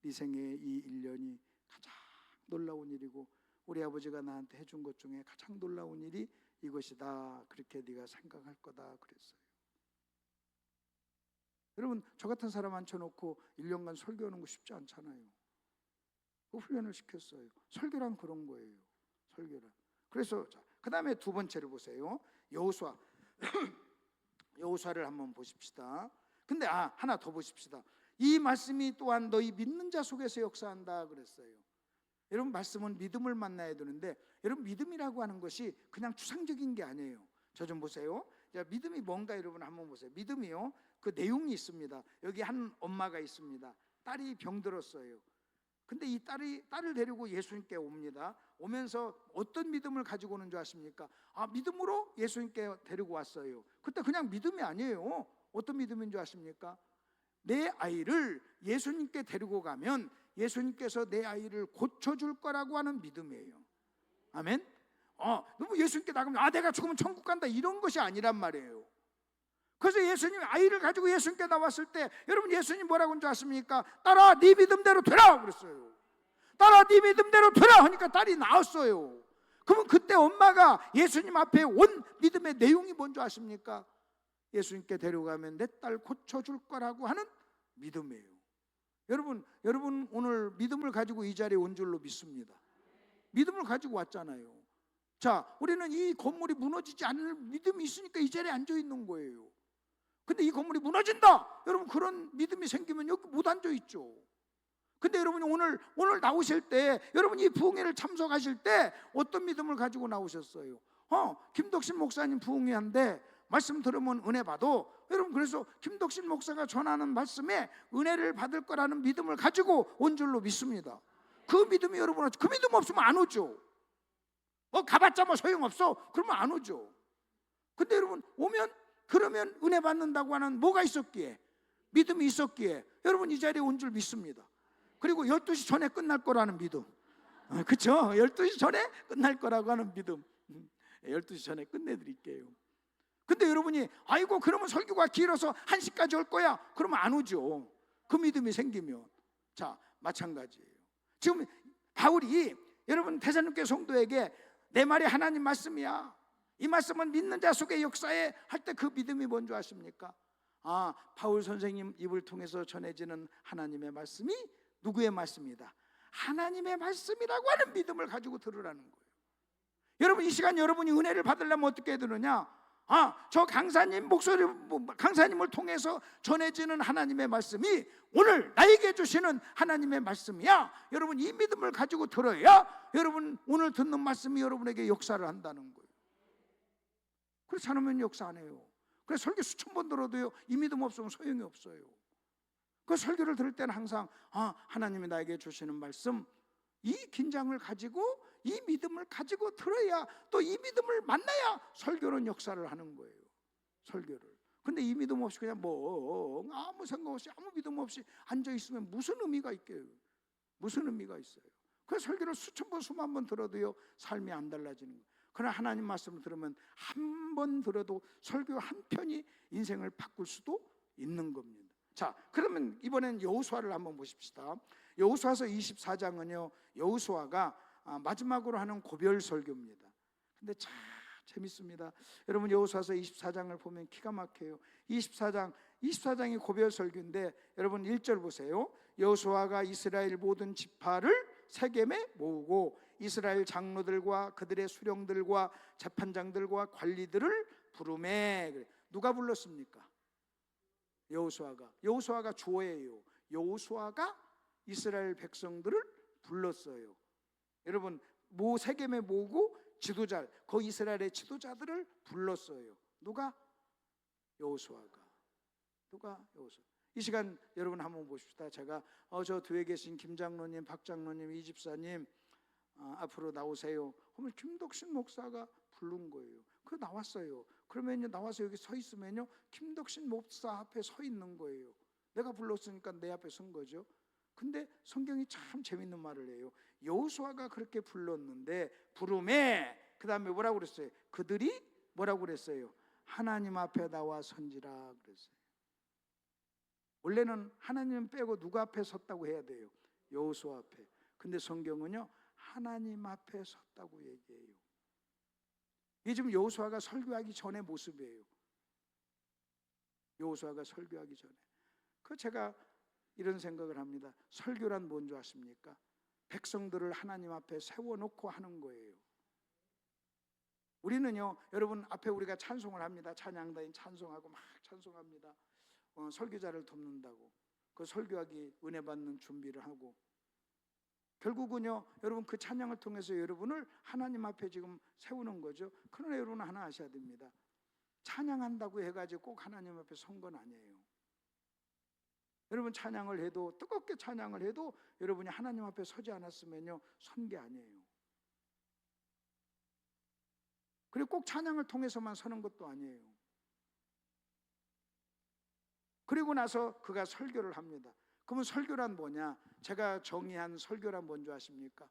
네 생애의 이 1년이 가장 놀라운 일이고 우리 아버지가 나한테 해준 것 중에 가장 놀라운 일이 이것이다. 그렇게 네가 생각할 거다 그랬어요. 여러분 저 같은 사람 앉혀놓고 1년간 설교하는 거 쉽지 않잖아요. 그 훈련을 시켰어요. 설교란 그런 거예요. 설교란. 그래서 그 다음에 두 번째를 보세요. 여호수아. 여호수아를 한번 보십시다. 근데 하나 더 보십시다. 이 말씀이 또한 너희 믿는 자 속에서 역사한다 그랬어요. 여러분 말씀은 믿음을 만나야 되는데 여러분 믿음이라고 하는 것이 그냥 추상적인 게 아니에요. 저 좀 보세요. 자, 믿음이 뭔가 여러분 한번 보세요. 믿음이요, 그 내용이 있습니다. 여기 한 엄마가 있습니다. 딸이 병들었어요. 근데 이 딸을 데리고 예수님께 옵니다. 오면서 어떤 믿음을 가지고 오는 줄 아십니까? 믿음으로 예수님께 데리고 왔어요. 그때 그냥 믿음이 아니에요. 어떤 믿음인 줄 아십니까? 내 아이를 예수님께 데리고 가면 예수님께서 내 아이를 고쳐줄 거라고 하는 믿음이에요. 아멘? 너무 예수님께 나가면 내가 죽으면 천국 간다 이런 것이 아니란 말이에요. 그래서 예수님 아이를 가지고 예수님께 나왔을 때 여러분 예수님 뭐라고 한 줄 아십니까? 딸아 네 믿음대로 되라 그랬어요. 딸아 네 믿음대로 되라 하니까 딸이 나왔어요. 그러면 그때 엄마가 예수님 앞에 온 믿음의 내용이 뭔지 아십니까? 예수님께 데려가면 내 딸 고쳐줄 거라고 하는 믿음이에요. 여러분 오늘 믿음을 가지고 이 자리에 온 줄로 믿습니다. 믿음을 가지고 왔잖아요. 자, 우리는 이 건물이 무너지지 않을 믿음이 있으니까 이 자리에 앉아 있는 거예요. 근데 이 건물이 무너진다. 여러분 그런 믿음이 생기면 여기 못 앉아 있죠. 근데 여러분이 오늘 나오실 때 여러분 이 부흥회를 참석하실 때 어떤 믿음을 가지고 나오셨어요? 김덕신 목사님 부흥회인데 말씀 들으면 은혜 받아. 여러분 그래서 김덕신 목사가 전하는 말씀에 은혜를 받을 거라는 믿음을 가지고 온 줄로 믿습니다. 그 믿음이 여러분 그 믿음 없으면 안 오죠. 가봤자 소용없어. 그러면 안 오죠. 근데 여러분 오면 그러면 은혜 받는다고 하는 뭐가 있었기에? 믿음이 있었기에 여러분 이 자리에 온 줄 믿습니다. 그리고 12시 전에 끝날 거라는 믿음. 그렇죠? 12시 전에 끝날 거라고 하는 믿음. 12시 전에 끝내드릴게요. 근데 여러분이 그러면 설교가 길어서 1시까지 올 거야. 그러면 안 오죠. 그 믿음이 생기면. 자, 마찬가지예요. 지금 바울이 여러분 데살로니가 성도에게 내 말이 하나님 말씀이야. 이 말씀은 믿는 자 속의 역사에 할 때 그 믿음이 뭔지 아십니까? 바울 선생님 입을 통해서 전해지는 하나님의 말씀이 누구의 말씀이다? 하나님의 말씀이라고 하는 믿음을 가지고 들으라는 거예요. 여러분 이 시간 여러분이 은혜를 받으려면 어떻게 해야 되느냐? 저 강사님 목소리, 강사님을 통해서 전해지는 하나님의 말씀이 오늘 나에게 주시는 하나님의 말씀이야. 여러분, 이 믿음을 가지고 들어야 여러분 오늘 듣는 말씀이 여러분에게 역사를 한다는 거예요. 그렇지 않으면 역사 안 해요. 그래서 설교 수천 번 들어도요, 이 믿음 없으면 소용이 없어요. 그 설교를 들을 때는 항상 하나님이 나에게 주시는 말씀, 이 긴장을 가지고 이 믿음을 가지고 들어야, 또 이 믿음을 만나야 설교는 역사를 하는 거예요. 설교를. 근데 이 믿음 없이 그냥 아무 생각 없이, 아무 믿음 없이 앉아 있으면 무슨 의미가 있게요? 무슨 의미가 있어요? 그 설교를 수천 번 수만 번 들어도요, 삶이 안 달라지는 거예요. 그러나 하나님 말씀을 들으면 한 번 들어도 설교 한 편이 인생을 바꿀 수도 있는 겁니다. 자, 그러면 이번엔 여호수아를 한번 보십시다. 여호수아서 24장은요, 여호수아가 마지막으로 하는 고별 설교입니다. 근데 참 재밌습니다. 여러분, 여호수아서 24장을 보면 기가 막혀요. 24장이 고별 설교인데, 여러분 1절 보세요. 여호수아가 이스라엘 모든 지파를 세겜에 모으고 이스라엘 장로들과 그들의 수령들과 재판장들과 관리들을 부르매. 누가 불렀습니까? 여호수아가 주어예요. 여호수아가 이스라엘 백성들을 불렀어요. 여러분, 세겜에 모으고 지도자, 그 이스라엘의 지도자들을 불렀어요. 누가? 여호수아가. 이 시간 여러분 한번 보십시다. 제가 저 뒤에 계신 김 장로님, 박 장로님, 이 집사님 앞으로 나오세요 하면 김덕신 목사가 부른 거예요. 그 나왔어요. 그러면요, 나와서 여기 서 있으면요, 김덕신 목사 앞에 서 있는 거예요. 내가 불렀으니까 내 앞에 선 거죠. 근데 성경이 참 재밌는 말을 해요. 여호수아가 그렇게 불렀는데, 부름에 그 다음에 뭐라고 그랬어요? 그들이 뭐라고 그랬어요? 하나님 앞에 나와 선지라 그랬어요. 원래는 하나님 빼고 누구 앞에 섰다고 해야 돼요? 여호수아 앞에. 근데 성경은요, 하나님 앞에 섰다고 얘기해요. 이게 지금 여호수아가 설교하기 전의 모습이에요. 여호수아가 설교하기 전에. 제가 이런 생각을 합니다. 설교란 뭔지 아십니까? 백성들을 하나님 앞에 세워놓고 하는 거예요. 우리는요, 여러분 앞에 우리가 찬송을 합니다. 찬양단이 찬송하고 막 찬송합니다. 설교자를 돕는다고, 그 설교하기 은혜 받는 준비를 하고, 결국은요, 여러분 그 찬양을 통해서 여러분을 하나님 앞에 지금 세우는 거죠. 그러나 여러분 하나 아셔야 됩니다. 찬양한다고 해가지고 꼭 하나님 앞에 선 건 아니에요. 여러분 찬양을 해도, 뜨겁게 찬양을 해도 여러분이 하나님 앞에 서지 않았으면요, 선 게 아니에요. 그리고 꼭 찬양을 통해서만 서는 것도 아니에요. 그리고 나서 그가 설교를 합니다. 그러면 설교란 뭐냐? 제가 정의한 설교란 뭔지 아십니까?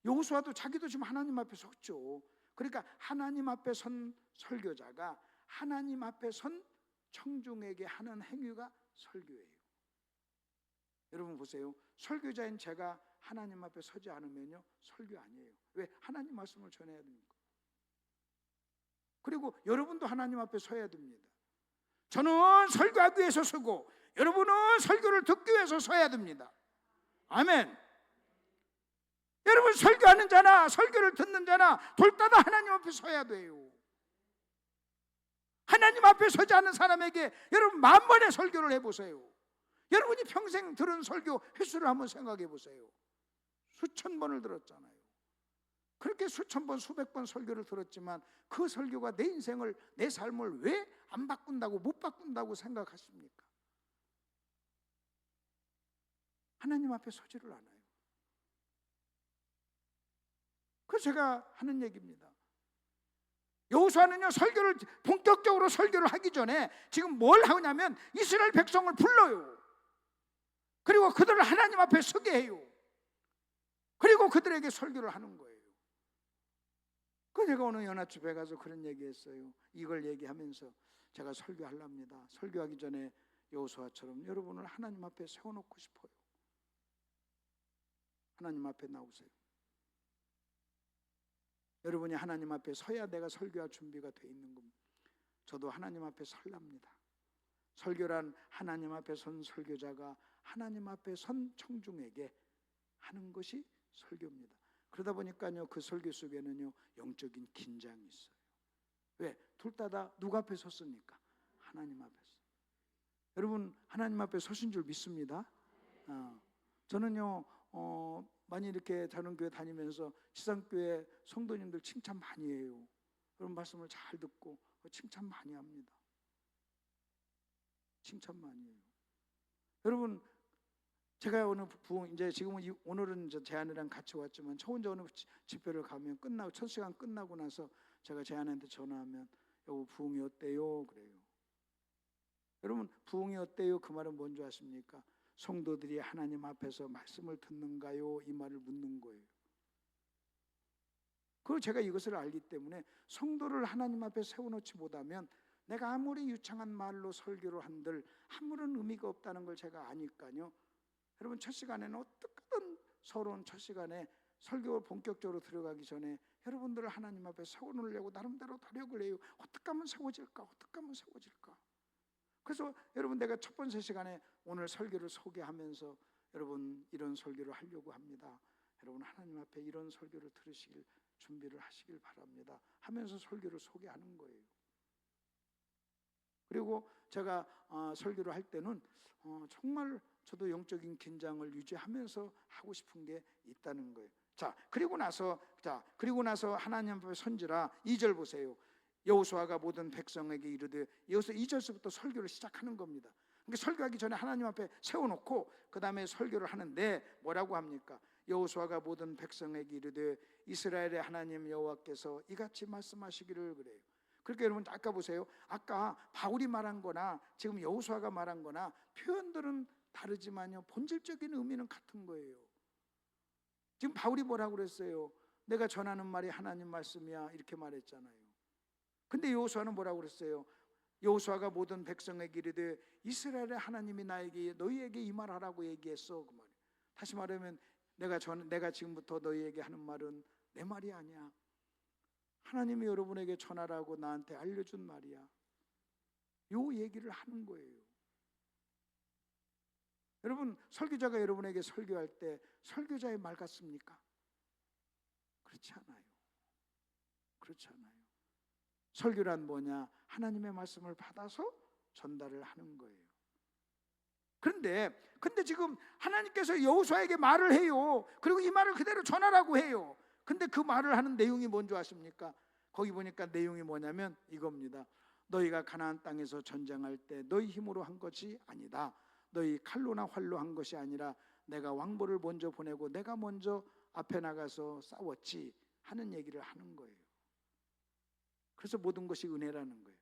여호수아도 자기도 지금 하나님 앞에 섰죠. 그러니까 하나님 앞에 선 설교자가 하나님 앞에 선 청중에게 하는 행위가 설교예요. 여러분 보세요. 설교자인 제가 하나님 앞에 서지 않으면요, 설교 아니에요. 왜? 하나님 말씀을 전해야 됩니까? 그리고 여러분도 하나님 앞에 서야 됩니다. 저는 설교하기 위해서 서고, 여러분은 설교를 듣기 위해서 서야 됩니다. 아멘. 여러분 설교하는 자나 설교를 듣는 자나 둘 다 하나님 앞에 서야 돼요. 하나님 앞에 서지 않는 사람에게 여러분 10,000번의 설교를 해보세요. 여러분이 평생 들은 설교 횟수를 한번 생각해 보세요. 수천 번을 들었잖아요. 그렇게 수천 번, 수백 번 설교를 들었지만 그 설교가 내 인생을, 내 삶을 왜 안 바꾼다고, 못 바꾼다고 생각하십니까? 하나님 앞에 서지를 않아요. 그래서 제가 하는 얘기입니다. 여호수아는요, 설교를 본격적으로 설교를 하기 전에 지금 뭘 하냐면 이스라엘 백성을 불러요. 그리고 그들을 하나님 앞에 서게 해요. 그리고 그들에게 설교를 하는 거예요. 제가 오늘 연합집에 가서 그런 얘기했어요. 이걸 얘기하면서 제가 설교하랍니다. 설교하기 전에 여호수아처럼 여러분을 하나님 앞에 세워놓고 싶어요. 하나님 앞에 나오세요. 여러분이 하나님 앞에 서야 내가 설교할 준비가 돼 있는 겁니다. 저도 하나님 앞에 설랍니다. 설교란 하나님 앞에 선 설교자가 하나님 앞에 선 청중에게 하는 것이 설교입니다. 그러다 보니까요, 그 설교 속에는요, 영적인 긴장이 있어요. 왜? 둘 다 누구 앞에 섰습니까? 하나님 앞에서. 여러분 하나님 앞에 서신 줄 믿습니다. 저는요 많이 이렇게 다른 교회 다니면서 지상교회 성도님들 칭찬 많이 해요. 그런 말씀을 잘 듣고 칭찬 많이 합니다. 칭찬 많이 해요. 여러분 제가 오늘 이제 지금은 오늘은 제 아내랑 같이 왔지만 저 혼자 오늘 집회를 가면 끝나고 첫 시간 끝나고 나서 제가 제 아내한테 전화하면 여보 부흥이 어때요? 그래요. 여러분 부흥이 어때요? 그 말은 뭔지 아십니까? 성도들이 하나님 앞에서 말씀을 듣는가요? 이 말을 묻는 거예요. 그리고 제가 이것을 알기 때문에 성도를 하나님 앞에 세워놓지 못하면 내가 아무리 유창한 말로 설교를 한들 아무런 의미가 없다는 걸 제가 아니까요. 여러분 첫 시간에는 어떻게든 서러운 첫 시간에 설교 본격적으로 들어가기 전에 여러분들을 하나님 앞에 세워놓으려고 나름대로 노력을 해요. 어떻게 하면 세워질까? 어떻게 하면 세워질까? 그래서 여러분 내가 첫 번째 시간에 오늘 설교를 소개하면서 여러분 이런 설교를 하려고 합니다. 여러분 하나님 앞에 이런 설교를 들으시길 준비를 하시길 바랍니다 하면서 설교를 소개하는 거예요. 그리고 제가 설교를 할 때는 정말 저도 영적인 긴장을 유지하면서 하고 싶은 게 있다는 거예요. 그리고 나서 하나님 앞에 선지라 2절 보세요. 여호수아가 모든 백성에게 이르되 여기서 2절서부터 설교를 시작하는 겁니다. 그러니까 설교하기 전에 하나님 앞에 세워놓고 그 다음에 설교를 하는데 뭐라고 합니까? 여호수아가 모든 백성에게 이르되 이스라엘의 하나님 여호와께서 이같이 말씀하시기를 그래요. 그러니까 여러분 아까 보세요. 아까 바울이 말한 거나 지금 여호수아가 말한 거나 표현들은 다르지만요 본질적인 의미는 같은 거예요. 지금 바울이 뭐라고 그랬어요? 내가 전하는 말이 하나님 말씀이야 이렇게 말했잖아요. 근데 여호수아는 뭐라고 그랬어요? 여호수아가 모든 백성에게 이르되 이스라엘의 하나님이 나에게 너희에게 이 말하라고 얘기했어. 그 말이에요. 다시 말하면 내가 지금부터 너희에게 하는 말은 내 말이 아니야. 하나님이 여러분에게 전하라고 나한테 알려준 말이야. 요 얘기를 하는 거예요. 여러분 설교자가 여러분에게 설교할 때 설교자의 말 같습니까? 그렇지 않아요. 그렇지 않아요. 설교란 뭐냐? 하나님의 말씀을 받아서 전달을 하는 거예요. 그런데 지금 하나님께서 여호수아에게 말을 해요. 그리고 이 말을 그대로 전하라고 해요. 근데 그 말을 하는 내용이 뭔지 아십니까? 거기 보니까 내용이 뭐냐면 이겁니다. 너희가 가나안 땅에서 전쟁할 때 너희 힘으로 한 것이 아니다. 너희 칼로나 활로 한 것이 아니라 내가 왕보를 먼저 보내고 내가 먼저 앞에 나가서 싸웠지 하는 얘기를 하는 거예요. 그래서 모든 것이 은혜라는 거예요.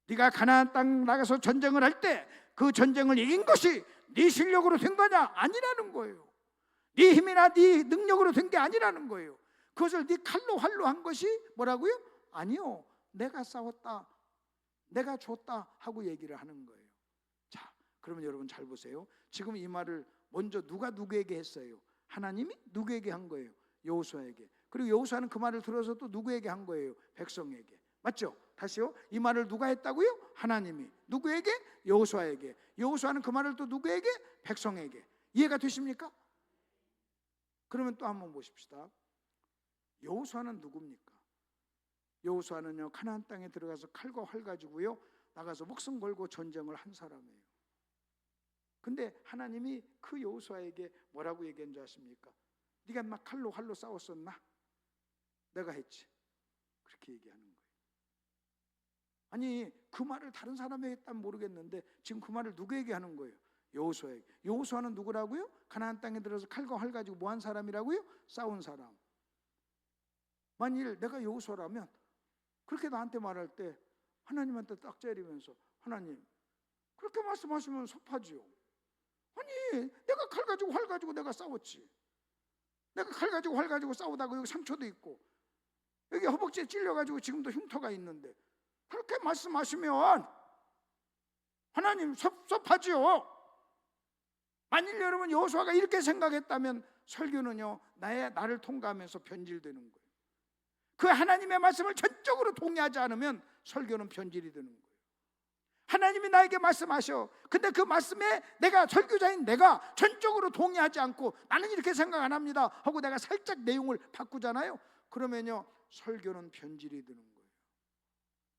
네가 가나안 땅 나가서 전쟁을 할 때 그 전쟁을 이긴 것이 네 실력으로 된 거냐? 아니라는 거예요. 네 힘이나 네 능력으로 된 게 아니라는 거예요. 그것을 네 칼로 활로 한 것이 뭐라고요? 아니요. 내가 싸웠다. 내가 줬다 하고 얘기를 하는 거예요. 자, 그러면 여러분 잘 보세요. 지금 이 말을 먼저 누가 누구에게 했어요? 하나님이 누구에게 한 거예요? 여호수아에게. 그리고 여호수아는 그 말을 들어서 또 누구에게 한 거예요? 백성에게. 맞죠? 다시요. 이 말을 누가 했다고요? 하나님이. 누구에게? 여호수아에게. 여호수아는 그 말을 또 누구에게? 백성에게. 이해가 되십니까? 그러면 또 한번 보십시다. 여호수아는 누굽니까? 여호수아는요 가나안 땅에 들어가서 칼과 활 가지고요 나가서 목숨 걸고 전쟁을 한 사람이에요. 근데 하나님이 그 여호수아에게 뭐라고 얘기한 줄 아십니까? 네가 막 칼로 활로 싸웠었나? 내가 했지. 그렇게 얘기하는 거예요. 아니 그 말을 다른 사람에게 했다면 모르겠는데 지금 그 말을 누구에게 하는 거예요? 여호수아에게. 여호수아는 누구라고요? 가나안 땅에 들어서 칼과 활 가지고 뭐 한 사람이라고요? 싸운 사람. 만일 내가 여호수아라면 그렇게 나한테 말할 때 하나님한테 딱 째리면서 하나님 그렇게 말씀하시면 섭하지요. 아니 내가 칼 가지고 활 가지고 내가 싸웠지. 내가 칼 가지고 활 가지고 싸우다가 여기 상처도 있고 여기 허벅지에 찔려가지고 지금도 흉터가 있는데 그렇게 말씀하시면 하나님 섭섭하지요. 만일 여러분 여호수아가 이렇게 생각했다면 설교는요 나를 통과하면서 변질되는 거예요. 그 하나님의 말씀을 전적으로 동의하지 않으면 설교는 변질이 되는 거예요. 하나님이 나에게 말씀하셔. 근데 그 말씀에 내가 설교자인 내가 전적으로 동의하지 않고 나는 이렇게 생각 안 합니다 하고 내가 살짝 내용을 바꾸잖아요. 그러면요 설교는 변질이 되는 거예요.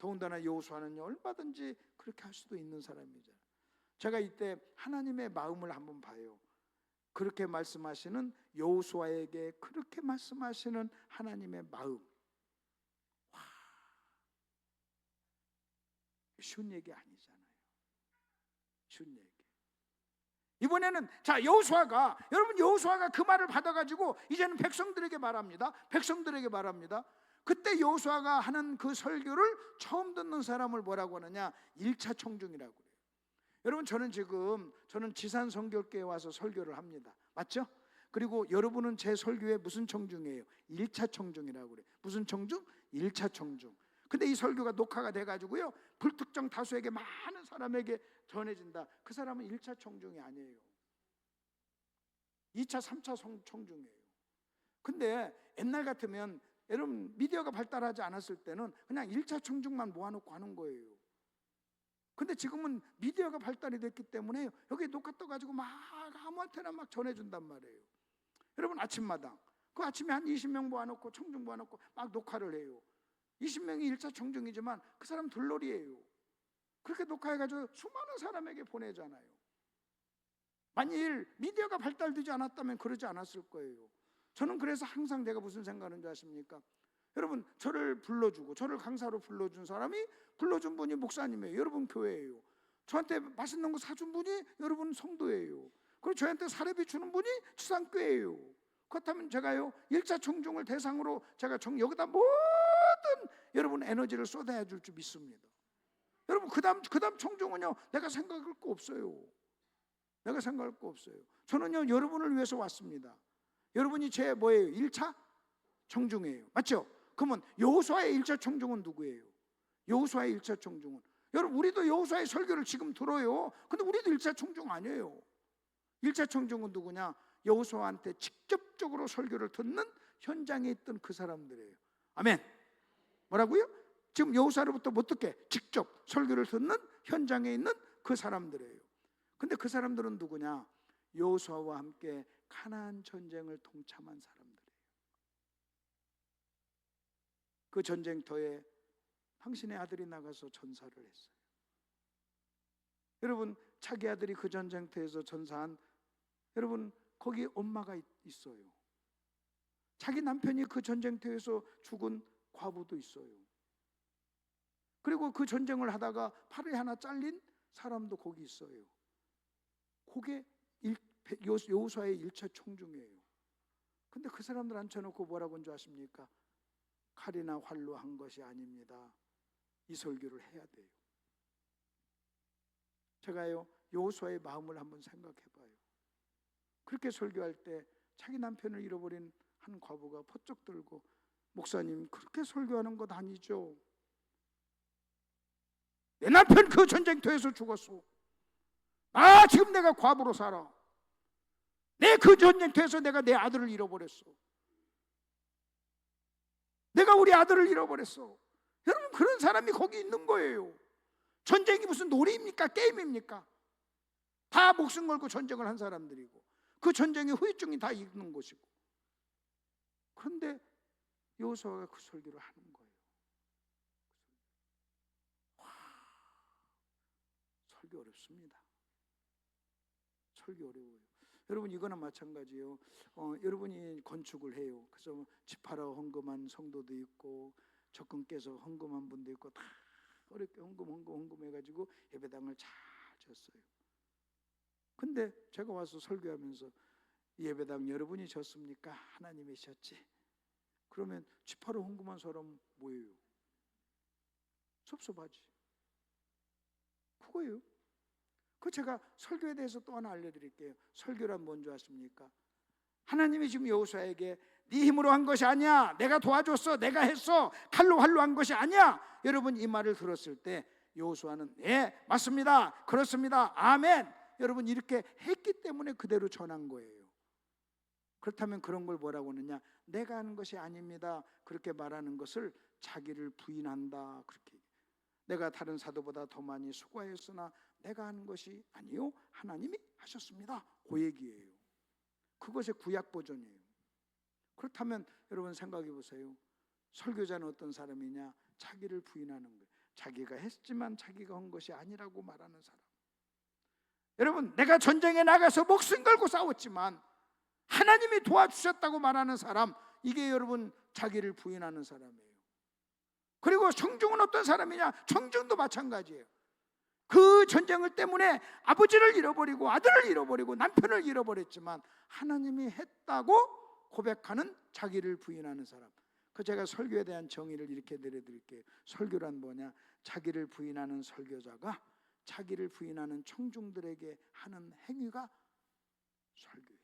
더군다나 여호수아는 얼마든지 그렇게 할 수도 있는 사람이잖아요. 제가 이때 하나님의 마음을 한번 봐요. 그렇게 말씀하시는 여호수아에게 그렇게 말씀하시는 하나님의 마음. 와, 쉬운 얘기 아니잖아요. 쉬운 얘기. 이번에는 여호수아가, 여러분 여호수아가 그 말을 받아가지고 이제는 백성들에게 말합니다. 백성들에게 말합니다. 그때 여호수아가 하는 그 설교를 처음 듣는 사람을 뭐라고 하느냐? 1차 청중이라고 그래요. 여러분 저는 지산 선교교회에 와서 설교를 합니다. 맞죠? 그리고 여러분은 제 설교에 무슨 청중이에요? 1차 청중이라고 그래요. 무슨 청중? 1차 청중. 근데 이 설교가 녹화가 돼가지고요 불특정 다수에게, 많은 사람에게 전해진다. 그 사람은 1차 청중이 아니에요. 2차 3차 청중이에요. 근데 옛날 같으면, 여러분 미디어가 발달하지 않았을 때는 그냥 1차 청중만 모아놓고 하는 거예요. 근데 지금은 미디어가 발달이 됐기 때문에 여기 녹화 떠가지고 막 아무한테나 막 전해준단 말이에요. 여러분 아침마당, 그 아침에 한 20명 모아놓고, 청중 모아놓고 막 녹화를 해요. 20명이 1차 청중이지만 그 사람 들러리예요. 그렇게 녹화해가지고 수많은 사람에게 보내잖아요. 만일 미디어가 발달되지 않았다면 그러지 않았을 거예요. 저는 그래서 항상 내가 무슨 생각하는지 아십니까? 여러분 저를 불러주고, 저를 강사로 불러준 사람이, 불러준 분이 목사님이에요. 여러분 교회예요. 저한테 맛있는 거 사준 분이 여러분 성도예요. 그리고 저한테 사례비 주는 분이 지상교회예요. 그렇다면 제가요 1차 청중을 대상으로 제가 여기다 모든 여러분 에너지를 쏟아야 줄 줄 믿습니다. 여러분 그 다음 청중은요 내가 생각할 거 없어요. 내가 생각할 거 없어요. 저는요 여러분을 위해서 왔습니다. 여러분이 제 뭐예요? 1차 청중이에요. 맞죠? 그러면 여호수아의 1차 청중은 누구예요? 여호수아의 1차 청중은, 여러분 우리도 여호수아의 설교를 지금 들어요. 근데 우리도 1차 청중 아니에요. 1차 청중은 누구냐? 여호수아한테 직접적으로 설교를 듣는 현장에 있던 그 사람들이에요. 아멘. 뭐라고요? 지금 여호수아로부터 못 듣게 직접 설교를 듣는 현장에 있는 그 사람들이에요. 근데 그 사람들은 누구냐? 여호수아와 함께 가나안 전쟁을 동참한 사람들이에요. 그 전쟁터에 당신의 아들이 나가서 전사를 했어요. 여러분 자기 아들이 그 전쟁터에서 전사한, 여러분 거기 엄마가 있어요. 자기 남편이 그 전쟁터에서 죽은 과부도 있어요. 그리고 그 전쟁을 하다가 팔이 하나 잘린 사람도 거기 있어요. 그게 여호수아의 1차 청중이에요. 근데 그 사람들 앉혀놓고 뭐라고 한 줄 아십니까? 칼이나 활로 한 것이 아닙니다. 이 설교를 해야 돼요. 제가요 여호수아의 마음을 한번 생각해봐요. 그렇게 설교할 때 자기 남편을 잃어버린 한 과부가 퍼쩍 들고, 목사님 그렇게 설교하는 것 아니죠? 내 남편 그 전쟁터에서 죽었어. 지금 내가 과부로 살아. 내 그 전쟁터에서 내가 내 아들을 잃어버렸어. 내가 우리 아들을 잃어버렸어. 여러분 그런 사람이 거기 있는 거예요. 전쟁이 무슨 놀이입니까? 게임입니까? 다 목숨 걸고 전쟁을 한 사람들이고 그 전쟁의 후유증이 다 있는 것이고. 그런데 여호수아가 그 설교를 하는 거예요. 설교 어렵습니다. 설교 어려워요. 여러분 이거나 마찬가지예요. 여러분이 건축을 해요. 그래서 집하러 헌금한 성도도 있고 적금 깨서 헌금한 분도 있고 다 어렵게 헌금 해가지고 예배당을 잘 졌어요. 근데 제가 와서 설교하면서 예배당 여러분이 졌습니까? 하나님이 졌지. 그러면 집하러 헌금한 사람 뭐예요? 섭섭하지. 그거예요. 그 제가 설교에 대해서 또 하나 알려드릴게요. 설교란 뭔지 아십니까? 하나님이 지금 여호수아에게 네 힘으로 한 것이 아니야, 내가 도와줬어, 내가 했어, 칼로 활로 한 것이 아니야. 여러분 이 말을 들었을 때 여호수아는 네 맞습니다, 그렇습니다, 아멘. 여러분 이렇게 했기 때문에 그대로 전한 거예요. 그렇다면 그런 걸 뭐라고 하느냐? 내가 하는 것이 아닙니다, 그렇게 말하는 것을 자기를 부인한다. 그렇게 내가 다른 사도보다 더 많이 수고하였으나 내가 하는 것이 아니요 하나님이 하셨습니다. 그 얘기예요. 그것의 구약 버전이에요. 그렇다면 여러분 생각해 보세요. 설교자는 어떤 사람이냐? 자기를 부인하는 거예요. 자기가 했지만 자기가 한 것이 아니라고 말하는 사람. 여러분, 내가 전쟁에 나가서 목숨 걸고 싸웠지만 하나님이 도와주셨다고 말하는 사람, 이게 여러분 자기를 부인하는 사람이에요. 그리고 청중은 어떤 사람이냐? 청중도 마찬가지예요. 그 전쟁을 때문에 아버지를 잃어버리고 아들을 잃어버리고 남편을 잃어버렸지만 하나님이 했다고 고백하는 자기를 부인하는 사람. 그 제가 설교에 대한 정의를 이렇게 내려드릴게요. 설교란 뭐냐? 자기를 부인하는 설교자가 자기를 부인하는 청중들에게 하는 행위가 설교예요.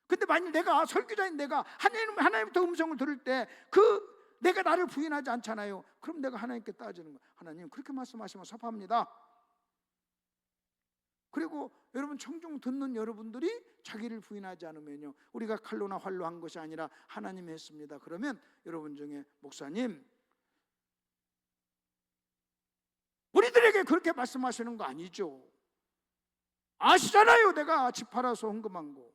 근데 만일 내가 설교자인 내가 하나님부터 음성을 들을 때 내가 나를 부인하지 않잖아요. 그럼 내가 하나님께 따지는 거예요. 하나님, 그렇게 말씀하시면 섭합니다. 그리고 여러분, 청중 듣는 여러분들이 자기를 부인하지 않으면요, 우리가 칼로나 활로 한 것이 아니라 하나님이 했습니다. 그러면 여러분 중에, 목사님, 우리들에게 그렇게 말씀하시는 거 아니죠? 아시잖아요, 내가 집 팔아서 헌금한 거.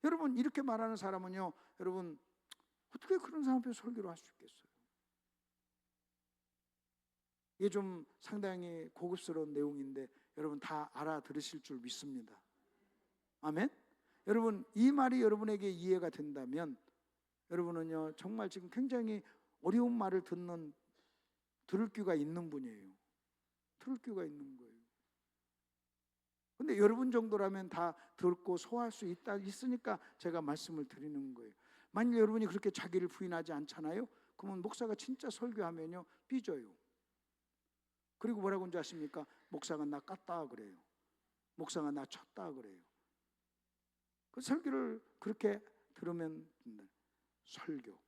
여러분, 이렇게 말하는 사람은요, 여러분, 어떻게 그런 사람 앞에 설교를 할 수 있겠어요? 이게 좀 상당히 고급스러운 내용인데 여러분 다 알아들으실 줄 믿습니다. 아멘? 여러분, 이 말이 여러분에게 이해가 된다면 여러분은요, 정말 지금 굉장히 어려운 말을 들을 귀가 있는 분이에요. 들을 귀가 있는 거예요. 근데 여러분 정도라면 다 듣고 소화할 수 있으니까 제가 말씀을 드리는 거예요. 만약 여러분이 그렇게 자기를 부인하지 않잖아요? 그러면 목사가 진짜 설교하면요, 삐져요. 그리고 뭐라고 하는지 아십니까? 목사가 나 깠다 그래요. 목사가 나 쳤다 그래요. 그 설교를 그렇게 들으면 설교.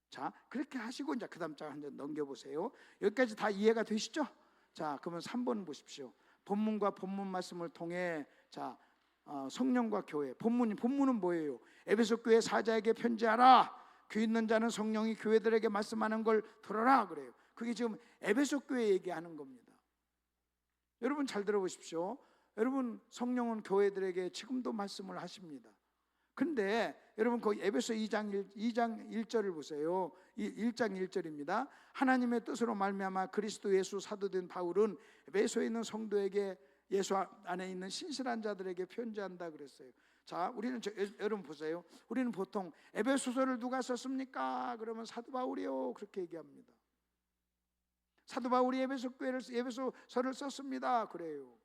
자, 그렇게 하시고 이제 그 다음 장 한 장 넘겨보세요. 여기까지 다 이해가 되시죠? 자, 그러면 3번 보십시오. 본문과 본문 말씀을 통해, 자, 성령과 교회. 본문은 뭐예요? 에베소 교회 사자에게 편지하라. 귀 있는 자는 성령이 교회들에게 말씀하는 걸 들어라 그래요. 그게 지금 에베소 교회 얘기하는 겁니다. 여러분 잘 들어보십시오. 여러분, 성령은 교회들에게 지금도 말씀을 하십니다. 근데 여러분, 거기 에베소 2장 1절을 보세요. 1장 1절입니다. 하나님의 뜻으로 말미암아 그리스도 예수 사도된 바울은 에베소에 있는 성도에게 예수 안에 있는 신실한 자들에게 편지한다 그랬어요. 자, 여러분 보세요. 우리는 보통 에베소서를 누가 썼습니까? 그러면 사도 바울이요, 그렇게 얘기합니다. 사도 바울이 에베소서를 썼습니다, 그래요.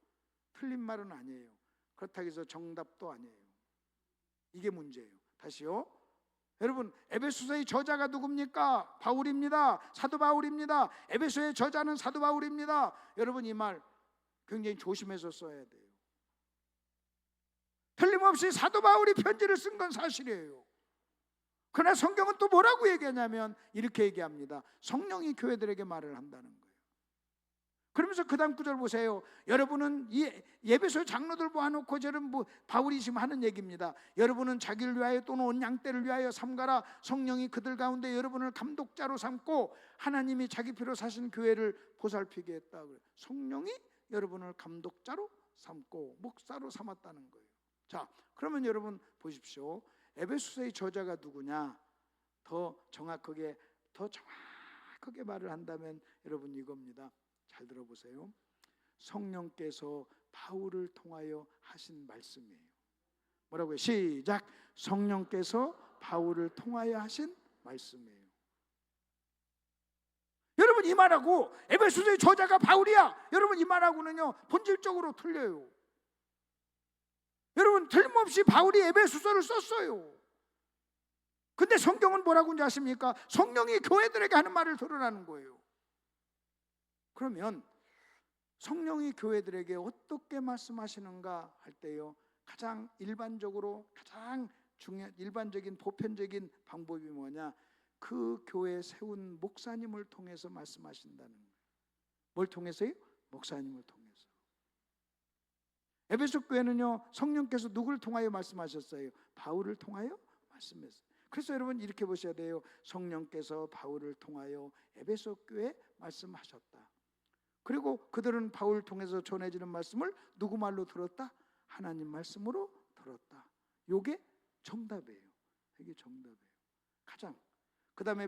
틀린 말은 아니에요. 그렇다고 해서 정답도 아니에요. 이게 문제예요. 다시요. 여러분, 에베소서의 저자가 누굽니까? 바울입니다. 사도 바울입니다. 에베소의 저자는 사도 바울입니다. 여러분, 이 말 굉장히 조심해서 써야 돼요. 틀림없이 사도 바울이 편지를 쓴 건 사실이에요. 그러나 성경은 또 뭐라고 얘기하냐면 이렇게 얘기합니다. 성령이 교회들에게 말을 한다는 거예요. 그러면서 그 다음 구절 보세요. 여러분은 예배소 장로들 모아놓고 저는 바울이 지금 하는 얘기입니다. 여러분은 자기를 위하여 또는 온 양떼를 위하여 삼가라. 성령이 그들 가운데 여러분을 감독자로 삼고 하나님이 자기 피로 사신 교회를 보살피게 했다. 성령이 여러분을 감독자로 삼고 목사로 삼았다는 거예요. 자, 그러면 여러분 보십시오. 에베소서의 저자가 누구냐? 더 정확하게 말을 한다면 여러분 이겁니다. 잘 들어보세요. 성령께서 바울을 통하여 하신 말씀이에요. 뭐라고요? 시작. 성령께서 바울을 통하여 하신 말씀이에요. 여러분, 이 말하고 에베소서의 저자가 바울이야, 여러분 이 말하고는요 본질적으로 틀려요. 여러분, 틀림없이 바울이 에베소서를 썼어요. 근데 성경은 뭐라고 하는지 아십니까? 성령이 교회들에게 하는 말을 들으라는 거예요. 그러면 성령이 교회들에게 어떻게 말씀하시는가 할 때요, 가장 일반적인 보편적인 방법이 뭐냐? 그 교회에 세운 목사님을 통해서 말씀하신다는 거예요. 뭘 통해서요? 목사님을 통해서. 에베소 교회는요, 성령께서 누구를 통하여 말씀하셨어요? 바울을 통하여 말씀했어요. 그래서 여러분 이렇게 보셔야 돼요. 성령께서 바울을 통하여 에베소 교회에 말씀하셨다. 그리고 그들은 바울을 통해서 전해지는 말씀을 누구 말로 들었다? 하나님 말씀으로 들었다. 이게 정답이에요. 이게 정답이에요. 가장. 그 다음에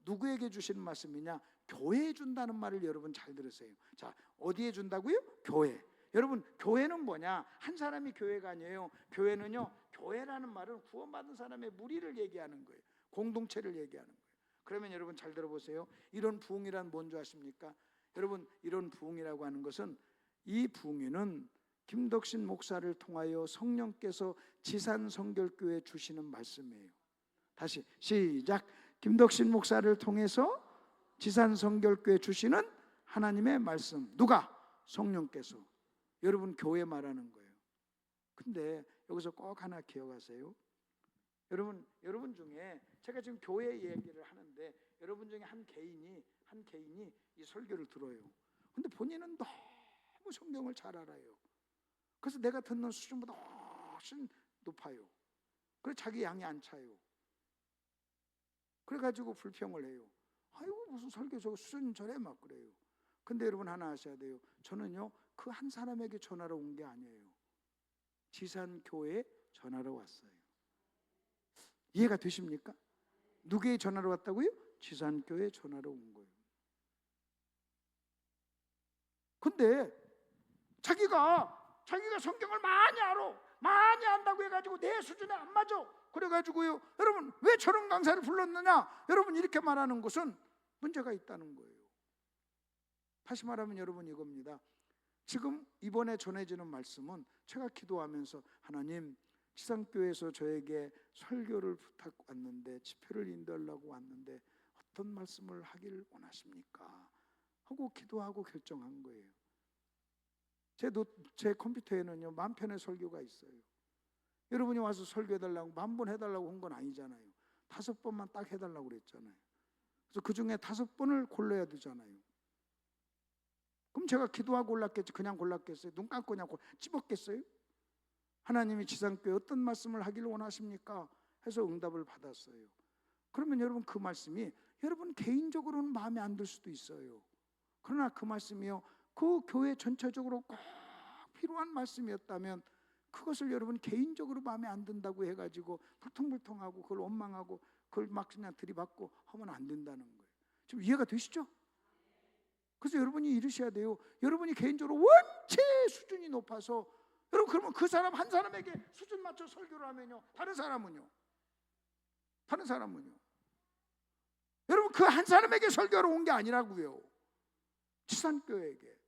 누구에게 주시는 말씀이냐? 교회에 준다는 말을 여러분 잘 들으세요. 자, 어디에 준다고요? 교회. 여러분, 교회는 뭐냐? 한 사람이 교회가 아니에요. 교회는요, 교회라는 말은 구원받은 사람의 무리를 얘기하는 거예요. 공동체를 얘기하는 거예요. 그러면 여러분 잘 들어보세요. 이런 부흥이란 뭔지 아십니까? 여러분, 이런 부흥이라고 하는 것은, 이 부흥회는 김덕신 목사를 통하여 성령께서 지산성결교회에 주시는 말씀이에요. 다시 시작. 김덕신 목사를 통해서 지산성결교회에 주시는 하나님의 말씀. 누가? 성령께서. 여러분, 교회 말하는 거예요. 근데 여기서 꼭 하나 기억하세요. 여러분 중에, 제가 지금 교회 얘기를 하는데 여러분 중에 한 개인이 이 설교를 들어요. 근데 본인은 너무 성경을 잘 알아요. 그래서 내가 듣는 수준보다 훨씬 높아요. 그래서 자기 양이 안 차요. 그래가지고 불평을 해요. 아이고, 무슨 설교 저거 수준 저래 막 그래요. 근데 여러분 하나 아셔야 돼요. 저는요, 그 한 사람에게 전화로 온 게 아니에요. 지산교회에 전화로 왔어요. 이해가 되십니까? 누구의 전화로 왔다고요? 지산교회에 전화로 온 거예요. 근데 자기가 성경을 많이 알아, 많이 안다고 해가지고 내 수준에 안 맞아. 그래가지고요, 여러분 왜 저런 강사를 불렀느냐? 여러분 이렇게 말하는 것은 문제가 있다는 거예요. 다시 말하면 여러분 이겁니다. 지금 이번에 전해지는 말씀은 제가 기도하면서, 하나님, 지산교회에서 저에게 설교를 부탁 왔는데, 집회를 인도하려고 왔는데 어떤 말씀을 하길 원하십니까? 하고 기도하고 결정한 거예요. 제 컴퓨터에는요 10,000편의 설교가 있어요. 여러분이 와서 설교해달라고 10,000번 해달라고 한 건 아니잖아요. 5번만 딱 해달라고 그랬잖아요. 그래서 그 중에 5번을 골라야 되잖아요. 그럼 제가 기도하고 골랐겠지, 그냥 골랐겠어요? 눈 감고 그냥 찝었겠어요? 하나님이 지산교회 어떤 말씀을 하기를 원하십니까? 해서 응답을 받았어요. 그러면 여러분, 그 말씀이 여러분 개인적으로는 마음에 안 들 수도 있어요. 그러나 그 말씀이요, 그 교회 전체적으로 꼭 필요한 말씀이었다면, 그것을 여러분 개인적으로 마음에 안 든다고 해가지고 불통불통하고 그걸 원망하고 그걸 막 그냥 들이받고 하면 안 된다는 거예요. 지금 이해가 되시죠? 그래서 여러분이 이러셔야 돼요. 여러분이 개인적으로 원체 수준이 높아서, 여러분 그러면 그 사람 한 사람에게 수준 맞춰 설교를 하면요, 다른 사람은요 여러분 그 한 사람에게 설교하러 온 게 아니라고요. 지산교회에게.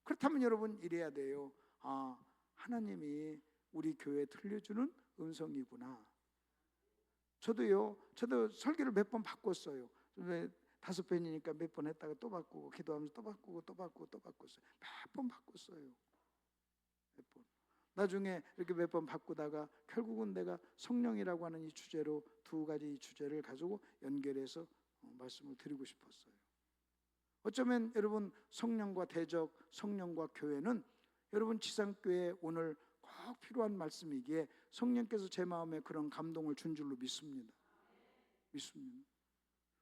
그렇다면 여러분 이래야 돼요. 아, 하나님이 우리 교회에 들려주는 음성이구나. 저도 설교를 몇 번 바꿨어요. 5번이니까 몇 번 했다가 또 바꾸고, 기도하면서 또 바꾸고 또 바꿨어요. 몇 번 바꿨어요. 몇 번. 나중에 이렇게 몇 번 바꾸다가 결국은 내가 성령이라고 하는 이 주제로, 2가지 이 주제를 가지고 연결해서 말씀을 드리고 싶었어요. 어쩌면 여러분, 성령과 대적, 성령과 교회는 여러분 지산교회에 오늘 꼭 필요한 말씀이기에 성령께서 제 마음에 그런 감동을 준 줄로 믿습니다.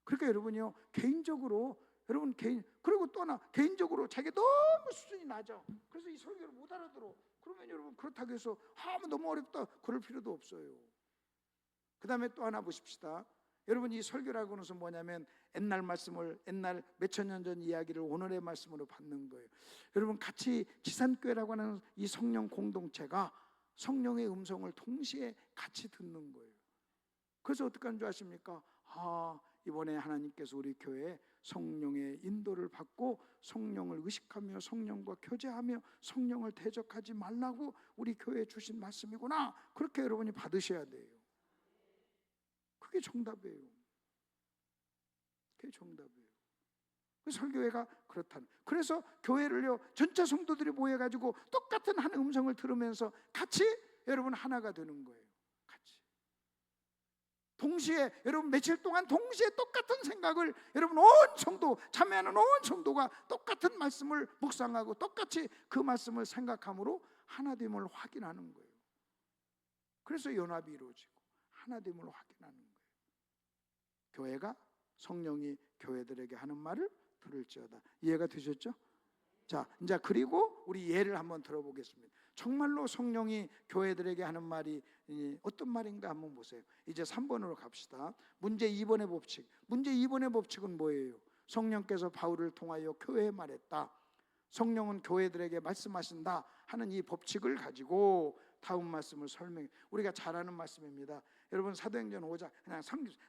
그러니까 여러분이요, 개인적으로 여러분 그리고 또 하나, 개인적으로 자기가 너무 수준이 낮아. 그래서 이 설교를 못 알아들어. 그러면 여러분 그렇다고 해서 너무 어렵다 그럴 필요도 없어요. 그 다음에 또 하나 보십시다. 여러분, 이 설교라고 하는 것은 뭐냐면 옛날 말씀을, 옛날 몇천 년 전 이야기를 오늘의 말씀으로 받는 거예요. 여러분, 같이 지산교회라고 하는 이 성령 공동체가 성령의 음성을 동시에 같이 듣는 거예요. 그래서 어떻게 하는 줄 아십니까? 이번에 하나님께서 우리 교회에 성령의 인도를 받고 성령을 의식하며 성령과 교제하며 성령을 대적하지 말라고 우리 교회에 주신 말씀이구나. 그렇게 여러분이 받으셔야 돼요. 그게 정답이에요. 그 설교회가 그렇다는. 그래서 교회를요, 전체 성도들이 모여가지고 똑같은 한 음성을 들으면서 같이 여러분 하나가 되는 거예요. 같이. 동시에 여러분 며칠 동안 동시에 똑같은 생각을, 여러분 온 성도, 참여하는 온 성도가 똑같은 말씀을 묵상하고 똑같이 그 말씀을 생각함으로 하나됨을 확인하는 거예요. 그래서 연합이 이루어지고 하나됨을 확인하는 거예요. 교회가, 성령이 교회들에게 하는 말을 들을지어다. 이해가 되셨죠? 자, 이제 그리고 우리 예를 한번 들어보겠습니다. 정말로 성령이 교회들에게 하는 말이 어떤 말인가 한번 보세요. 이제 3번으로 갑시다. 문제 2번의 법칙. 문제 2번의 법칙은 뭐예요? 성령께서 바울을 통하여 교회에 말했다. 성령은 교회들에게 말씀하신다 하는 이 법칙을 가지고 다음 말씀을 설명해. 우리가 잘 아는 말씀입니다. 여러분 사도행전 5장, 그냥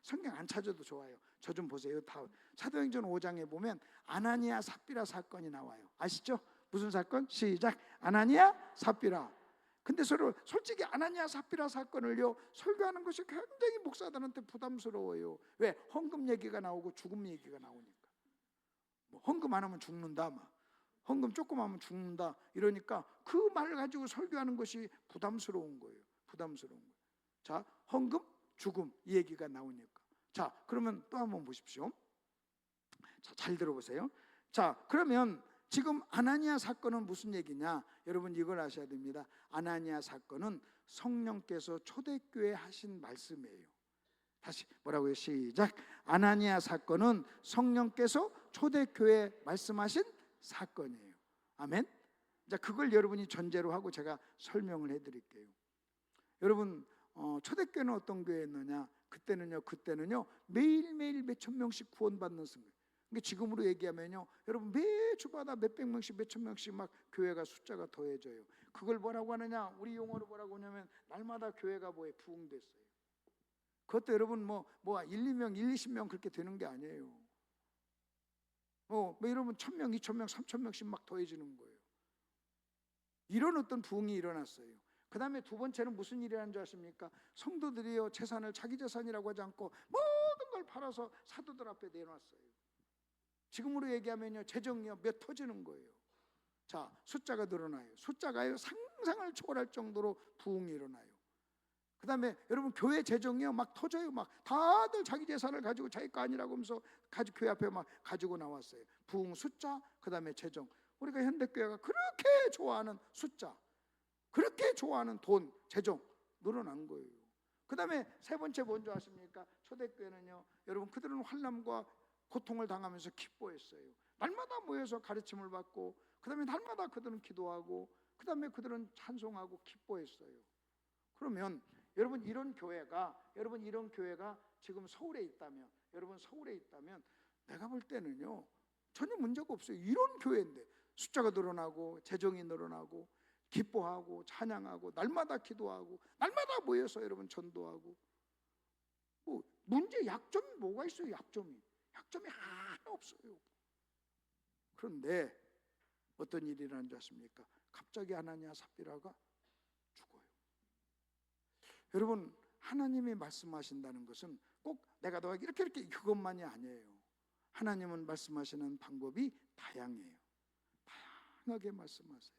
성경 안 찾아도 좋아요. 저 좀 보세요. 사도행전 5장에 보면 아나니아 삽비라 사건이 나와요. 아시죠? 무슨 사건? 시작. 아나니아 삽비라. 근데 솔직히 아나니아 삽비라 사건을요 설교하는 것이 굉장히 목사들한테 부담스러워요. 왜? 헌금 얘기가 나오고 죽음 얘기가 나오니까. 뭐 헌금 안 하면 죽는다, 막 헌금 조금 하면 죽는다 이러니까 그 말을 가지고 설교하는 것이 부담스러운 거예요. 부담스러운 거예요. 자, 헌금, 죽음 이 얘기가 나오니까. 자, 그러면 또 한번 보십시오. 자, 잘 들어보세요. 자, 그러면 지금 아나니아 사건은 무슨 얘기냐? 여러분 이걸 아셔야 됩니다. 아나니아 사건은 성령께서 초대교회에 하신 말씀이에요. 다시 뭐라고요? 시작. 아나니아 사건은 성령께서 초대교회에 말씀하신 사건이에요. 아멘. 자, 그걸 여러분이 전제로 하고 제가 설명을 해드릴게요. 여러분 초대교회는 어떤 교회였느냐? 그때는요 매일매일 몇천 명씩 구원받는 성교. 그러니까 지금으로 얘기하면요 여러분 매주마다 몇백 명씩 몇천 명씩 막 교회가 숫자가 더해져요. 그걸 뭐라고 하느냐? 우리 용어로 뭐라고 하냐면 날마다 교회가 뭐에 부흥됐어요. 그것도 여러분 뭐 1, 2명, 1, 20명 그렇게 되는 게 아니에요. 뭐 여러분 1,000명, 2,000명, 3,000명씩 막 더해지는 거예요. 이런 어떤 부흥이 일어났어요. 그 다음에 두 번째는 무슨 일이 하는 줄 아십니까? 성도들이요 재산을 자기 재산이라고 하지 않고 모든 걸 팔아서 사도들 앞에 내놨어요. 지금으로 얘기하면요 재정이요 몇 터지는 거예요. 자, 숫자가 늘어나요. 숫자가요 상상을 초월할 정도로 부흥이 일어나요. 그 다음에 여러분 교회 재정이요 막 터져요. 막 다들 자기 재산을 가지고 자기 거 아니라고 하면서 교회 앞에 막 가지고 나왔어요. 부흥 숫자, 그 다음에 재정. 우리가 현대교회가 그렇게 좋아하는 숫자, 그렇게 좋아하는 돈, 재정 늘어난 거예요. 그 다음에 세 번째 뭔지 아십니까? 초대교회는요 여러분 그들은 환난과 고통을 당하면서 기뻐했어요. 날마다 모여서 가르침을 받고, 그 다음에 날마다 그들은 기도하고, 그 다음에 그들은 찬송하고 기뻐했어요. 그러면 여러분 이런 교회가 지금 서울에 있다면, 여러분 서울에 있다면 내가 볼 때는요 전혀 문제가 없어요. 이런 교회인데 숫자가 늘어나고 재정이 늘어나고 기뻐하고 찬양하고 날마다 기도하고 날마다 모여서 여러분 전도하고, 뭐 문제 약점이 뭐가 있어요? 약점이 하나 없어요. 그런데 어떤 일이 일어난 줄 아십니까? 갑자기 아나니아 삽비라가 죽어요. 여러분 하나님이 말씀하신다는 것은 꼭 내가 너에게 이렇게 그것만이 아니에요. 하나님은 말씀하시는 방법이 다양해요. 다양하게 말씀하세요.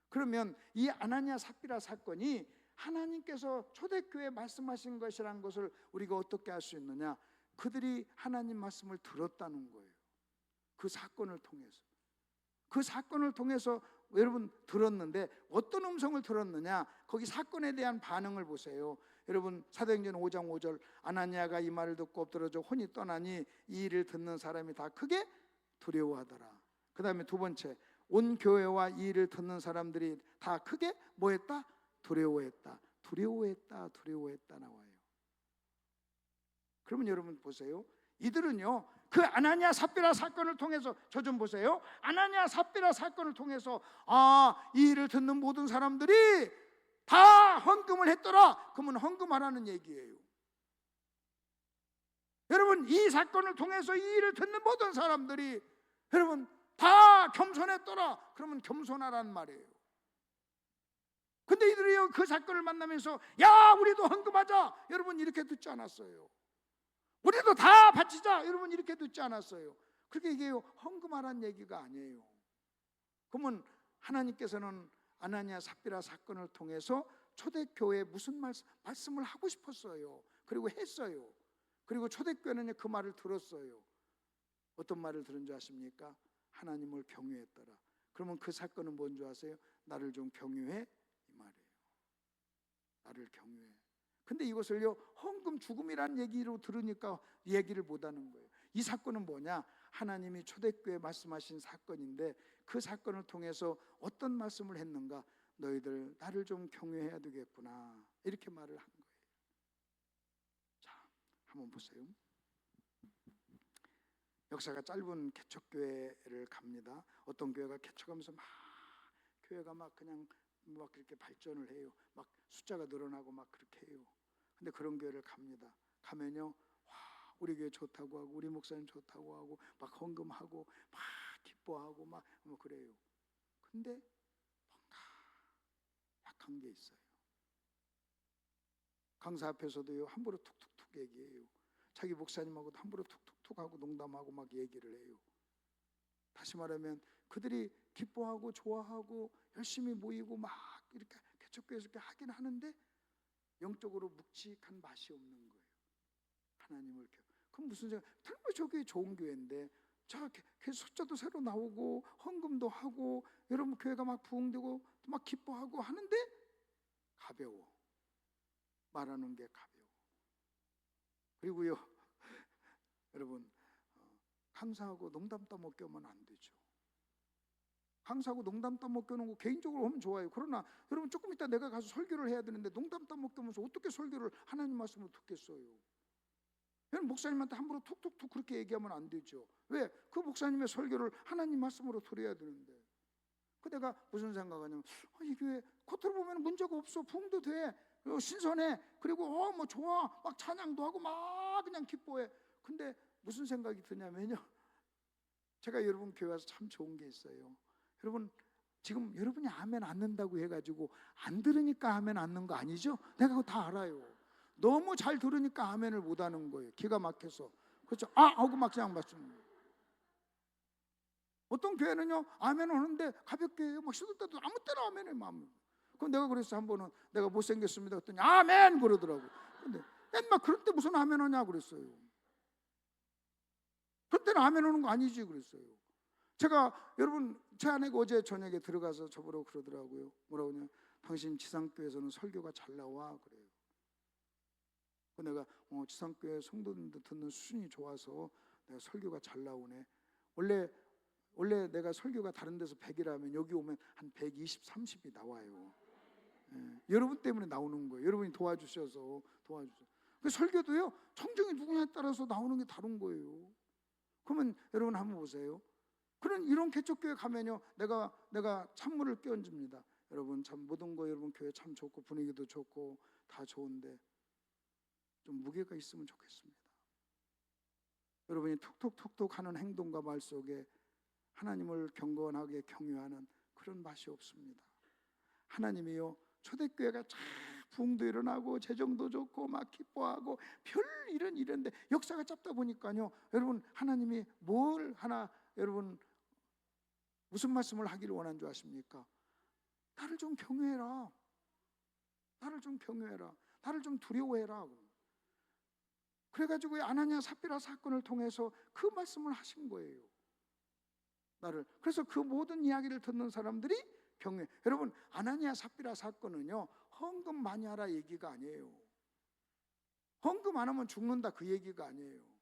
그러면 이 아나니아 삽비라 사건이 하나님께서 초대교회에 말씀하신 것이라는 것을 우리가 어떻게 알 수 있느냐? 그들이 하나님 말씀을 들었다는 거예요. 그 사건을 통해서 여러분 들었는데 어떤 음성을 들었느냐? 거기 사건에 대한 반응을 보세요. 여러분 사도행전 5장 5절, 아나니아가 이 말을 듣고 엎드러져 혼이 떠나니 이 일을 듣는 사람이 다 크게 두려워하더라. 그 다음에 두 번째, 온 교회와 이 일을 듣는 사람들이 다 크게 뭐했다? 두려워했다 나와요. 그러면 여러분 보세요. 이들은요 그 아나니아 삽비라 사건을 통해서, 저 좀 보세요. 아나니아 삽비라 사건을 통해서 이 일을 듣는 모든 사람들이 다 헌금을 했더라. 그러면 헌금하라는 얘기예요. 여러분 이 사건을 통해서 이 일을 듣는 모든 사람들이 여러분 다 겸손했더라. 그러면 겸손하라는 말이에요. 근데 이들이요 그 사건을 만나면서 야 우리도 헌금하자, 여러분 이렇게 듣지 않았어요. 우리도 다 바치자, 여러분 이렇게 듣지 않았어요. 그렇게 이게 헌금하라는 얘기가 아니에요. 그러면 하나님께서는 아나니아 삽비라 사건을 통해서 초대교회에 무슨 말씀을 하고 싶었어요. 그리고 했어요. 그리고 초대교회는 그 말을 들었어요. 어떤 말을 들은 줄 아십니까? 하나님을 경외했더라. 그러면 그 사건은 뭔 줄 아세요? 나를 좀 경외해, 이 말이에요. 나를 경외해. 근데 이것을요 헌금 죽음이라는 얘기로 들으니까 얘기를 못하는 거예요. 이 사건은 뭐냐? 하나님이 초대교회에 말씀하신 사건인데 그 사건을 통해서 어떤 말씀을 했는가? 너희들 나를 좀 경외해야 되겠구나, 이렇게 말을 한 거예요. 자, 한번 보세요. 역사가 짧은 개척교회를 갑니다. 어떤 교회가 개척하면서 막 교회가 막 그냥 막 그렇게 발전을 해요. 막 숫자가 늘어나고 막 그렇게 해요. 근데 그런 교회를 갑니다. 가면요, 와, 우리 교회 좋다고 하고 우리 목사님 좋다고 하고 막 헌금하고 막 기뻐하고 막 뭐 그래요. 근데 뭔가 약한 게 있어요. 강사 앞에서도요 함부로 툭툭툭 얘기해요. 자기 목사님하고도 함부로 툭툭툭 하고 농담하고 막 얘기를 해요. 다시 말하면 그들이 기뻐하고 좋아하고 열심히 모이고 막 이렇게 개척교회에서 이렇게 하긴 하는데 영적으로 묵직한 맛이 없는 거예요. 하나님을 그럼 무슨 생각? 정말 저게 좋은 교회인데 자 숫자도 새로 나오고 헌금도 하고 여러분 교회가 막 부흥되고 막 기뻐하고 하는데 가벼워. 말하는 게 가벼워. 그리고요 여러분 강사하고 농담 따먹게 하면 안 되죠. 강사하고 농담 따먹게 하는 거 개인적으로 하면 좋아요. 그러나 여러분 조금 이따 내가 가서 설교를 해야 되는데 농담 따먹게 하면서 어떻게 설교를 하나님 말씀으로 듣겠어요? 여러분 목사님한테 함부로 툭툭툭 그렇게 얘기하면 안 되죠. 왜? 그 목사님의 설교를 하나님 말씀으로 들어야 되는데. 그 내가 무슨 생각하냐면 이 교회 겉으로 보면 문제가 없어. 부흥도 돼. 신선해. 그리고 뭐 좋아. 막 찬양도 하고 막 그냥 기뻐해. 근데 무슨 생각이 드냐면요, 제가 여러분 교회 와서 참 좋은 게 있어요. 여러분 지금 여러분이 아멘 안 는다고 해가지고 안 들으니까 아멘 안 는 거 아니죠? 내가 그거 다 알아요. 너무 잘 들으니까 아멘을 못 하는 거예요. 기가 막혀서. 그렇죠? 하고 막 그냥 맞추는 거예요. 어떤 교회는요 아멘을 하는데 가볍게 해요. 막 시도 때도 아무 때나 아멘해. 그럼 내가 그래서 한 번은 내가 못생겼습니다 그랬더니 아멘 그러더라고. 근데 맨날 그럴 때 무슨 아멘 하냐 그랬어요. 그럴 때는 아멘 하는 거 아니지 그랬어요. 제가 여러분 제 아내가 어제 저녁에 들어가서 저보러 그러더라고요. 뭐라고 하냐, 당신 지상교회에서는 설교가 잘 나와 그래요. 내가 지상교회 성도님들 듣는 수준이 좋아서 내가 설교가 잘 나오네. 원래 내가 설교가 다른 데서 100이라면 여기 오면 한 120, 30이 나와요. 여러분 때문에 나오는 거예요. 여러분이 도와주셔서. 그 설교도요 청중이 누구냐에 따라서 나오는 게 다른 거예요. 그러면 여러분 한번 보세요. 이런 개척교회 가면요 내가 찬물을 끼얹습니다. 여러분 참 모든 거 여러분 교회 참 좋고 분위기도 좋고 다 좋은데 좀 무게가 있으면 좋겠습니다. 여러분이 툭툭툭툭 하는 행동과 말 속에 하나님을 경건하게 경유하는 그런 맛이 없습니다. 하나님이요 초대교회가 참 부흥도 일어나고 재정도 좋고 막 기뻐하고 별 이런데 역사가 짧다 보니까요 여러분 하나님이 뭘 하나 여러분 무슨 말씀을 하기를 원하는 줄 아십니까? 나를 좀 경외해라. 나를 좀 경외해라. 나를 좀 두려워해라. 그래가지고 아나니아 삽비라 사건을 통해서 그 말씀을 하신 거예요. 그래서 그 모든 이야기를 듣는 사람들이 경외. 여러분 아나니아 삽비라 사건은요 헌금 많이 하라 얘기가 아니에요. 헌금 안 하면 죽는다 그 얘기가 아니에요.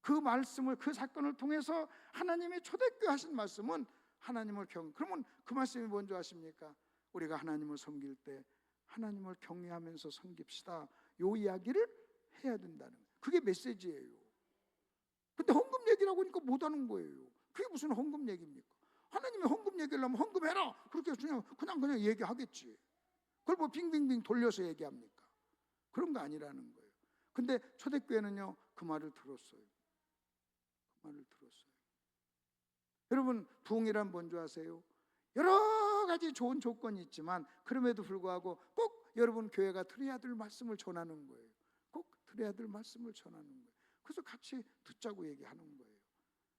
그 말씀을 그 사건을 통해서 하나님의 초대교회 하신 말씀은 하나님을 그러면 그 말씀이 뭔지 아십니까? 우리가 하나님을 섬길 때 하나님을 경외하면서 섬깁시다. 요 이야기를 해야 된다는 거예요. 그게 메시지예요. 근데 헌금 얘기라고 하니까 못하는 거예요. 그게 무슨 헌금 얘기입니까? 하나님이 헌금 얘기를 하면 헌금해라 그렇게 그냥 얘기하겠지. 그걸 뭐 빙빙빙 돌려서 얘기합니까? 그런 거 아니라는 거예요. 근데 초대교회는요 그 말을 들었어요. 여러분 부흥이란 뭔지 아세요? 여러 가지 좋은 조건이 있지만 그럼에도 불구하고 꼭 여러분 교회가 들어야 될 말씀을 전하는 거예요. 꼭 들어야 될 말씀을 전하는 거예요. 그래서 같이 듣자고 얘기하는 거예요.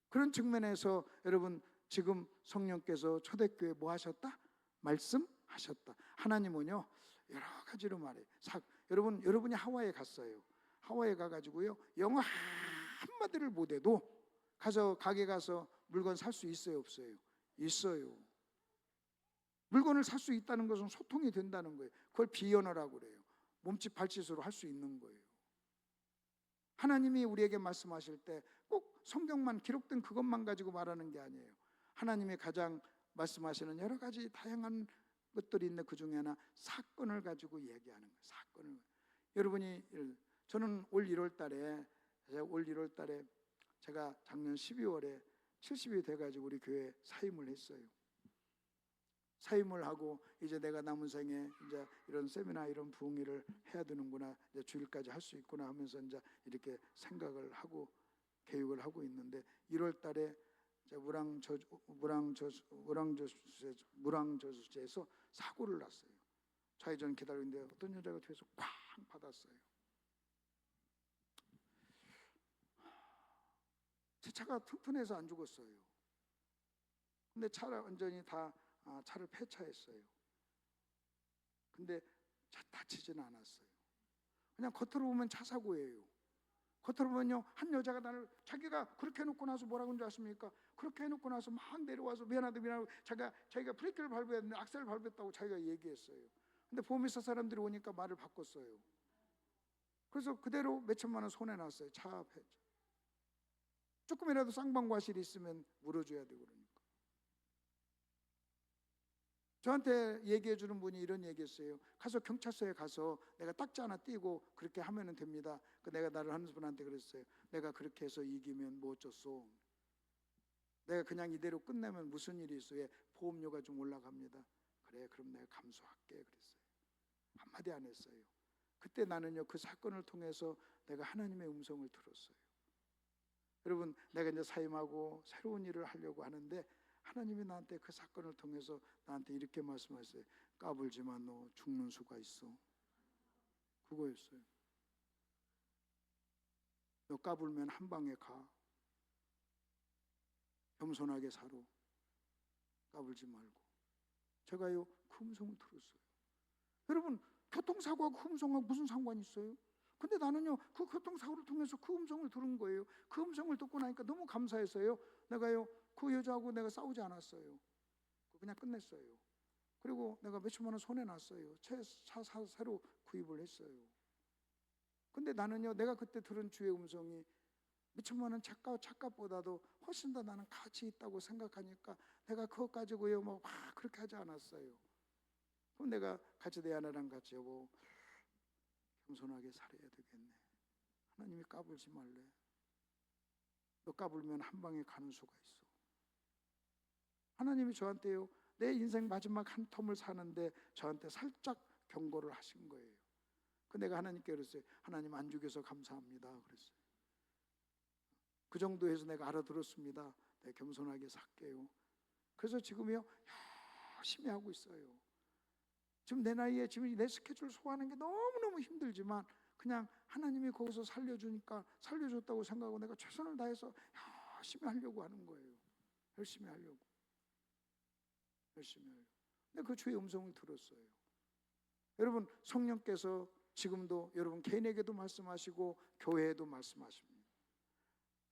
그런 측면에서 여러분 지금 성령께서 초대교회 뭐 하셨다? 말씀하셨다. 하나님은요 여러 가지로 말해요. 여러분이 하와이에 갔어요. 하와이에 가가지고요 영어 한마디를 못해도 가게 가서 물건 살 수 있어요 없어요? 있어요. 물건을 살 수 있다는 것은 소통이 된다는 거예요. 그걸 비언어라고 그래요. 몸짓 발짓으로 할 수 있는 거예요. 하나님이 우리에게 말씀하실 때 꼭 성경만 기록된 그것만 가지고 말하는 게 아니에요. 하나님이 가장 말씀하시는 여러 가지 다양한 것들이 있는데 그 중에 하나 사건을 가지고 얘기하는 거예요. 사건을. 여러분이 저는 올 1월 달에 제가 작년 12월에 70이 돼가지고 우리 교회 사임을 했어요. 사임을 하고 이제 내가 남은 생에 이제 이런 세미나 이런 부흥회를 해야 되는구나, 이제 주일까지 할 수 있구나 하면서 이제 이렇게 생각을 하고 계획을 하고 있는데 1월 달에 물왕저수지에서 사고를 났어요. 좌회전 기다리는데 어떤 여자가 뒤에서 쾅 받았어요. 제 차가 튼튼해서 안 죽었어요. 근데 차를 완전히 다 차를 폐차했어요. 근데 다치지는 않았어요. 그냥 겉으로 보면 차 사고예요. 겉으로 보면요, 한 여자가 나를, 자기가 그렇게 해놓고 나서 뭐라고 하는 줄 아십니까? 그렇게 해놓고 나서 막 내려와서 미안하다 자기가 브레이크를 밟아야 되는데 악셀을 밟았다고 자기가 얘기했어요. 근데 보험회사 사람들이 오니까 말을 바꿨어요. 그래서 그대로 몇 천만 원 손해났어요. 차 앞에 조금이라도 쌍방과실이 있으면 물어줘야 되고. 그러니까 저한테 얘기해 주는 분이 이런 얘기했어요. 가서 경찰서에 가서 내가 딱지 하나 띄고 그렇게 하면 됩니다. 내가 나를 하는 분한테 그랬어요. 내가 그렇게 해서 이기면 뭐 어쩌소. 내가 그냥 이대로 끝내면 무슨 일이 있어요? 보험료가 좀 올라갑니다. 그래, 그럼 내가 감수할게 그랬어요. 한마디 안 했어요. 그때 나는요, 그 사건을 통해서 내가 하나님의 음성을 들었어요. 여러분, 내가 이제 사임하고 새로운 일을 하려고 하는데 하나님이 나한테 그 사건을 통해서 나한테 이렇게 말씀하셨어요. 까불지만 너 죽는 수가 있어. 그거였어요. 너 까불면 한 방에 가. 겸손하게 살아. 까불지 말고. 제가요, 그 음성을 들었어요. 여러분, 교통사고하고 그 음성하고 무슨 상관이 있어요? 근데 나는요, 그 교통사고를 통해서 그 음성을 들은 거예요. 그 음성을 듣고 나니까 너무 감사했어요. 내가요, 그 여자하고 내가 싸우지 않았어요. 그냥 끝냈어요. 그리고 내가 몇천만 원 손해났어요. 차 새로 구입을 했어요. 근데 나는요, 내가 그때 들은 주의 음성이 몇천만 원 차값보다도 훨씬 더 나는 가치 있다고 생각하니까 내가 그것 가지고요, 막 그렇게 하지 않았어요. 그럼 내가 같이 내 아내랑 같이 여보, 겸손하게 살아야 되겠네. 하나님이 까불지 말래. 너 까불면 한 방에 가는 수가 있어. 하나님이 저한테요, 내 인생 마지막 한 텀을 사는데 저한테 살짝 경고를 하신 거예요. 그 내가 하나님께 그랬어요. 하나님 안 죽여서 감사합니다 그랬어요. 그 정도에서 내가 알아들었습니다. 내가 겸손하게 살게요. 그래서 지금요, 열심히 하고 있어요. 지금 내 나이에 지금 내 스케줄 소화하는 게 너무너무 힘들지만 그냥 하나님이 거기서 살려주니까 살려줬다고 생각하고 내가 최선을 다해서 열심히 하려고 하는 거예요. 열심히 하려고. 근데 그 주의 음성을 들었어요. 여러분, 성령께서 지금도 여러분 개인에게도 말씀하시고 교회에도 말씀하십니다.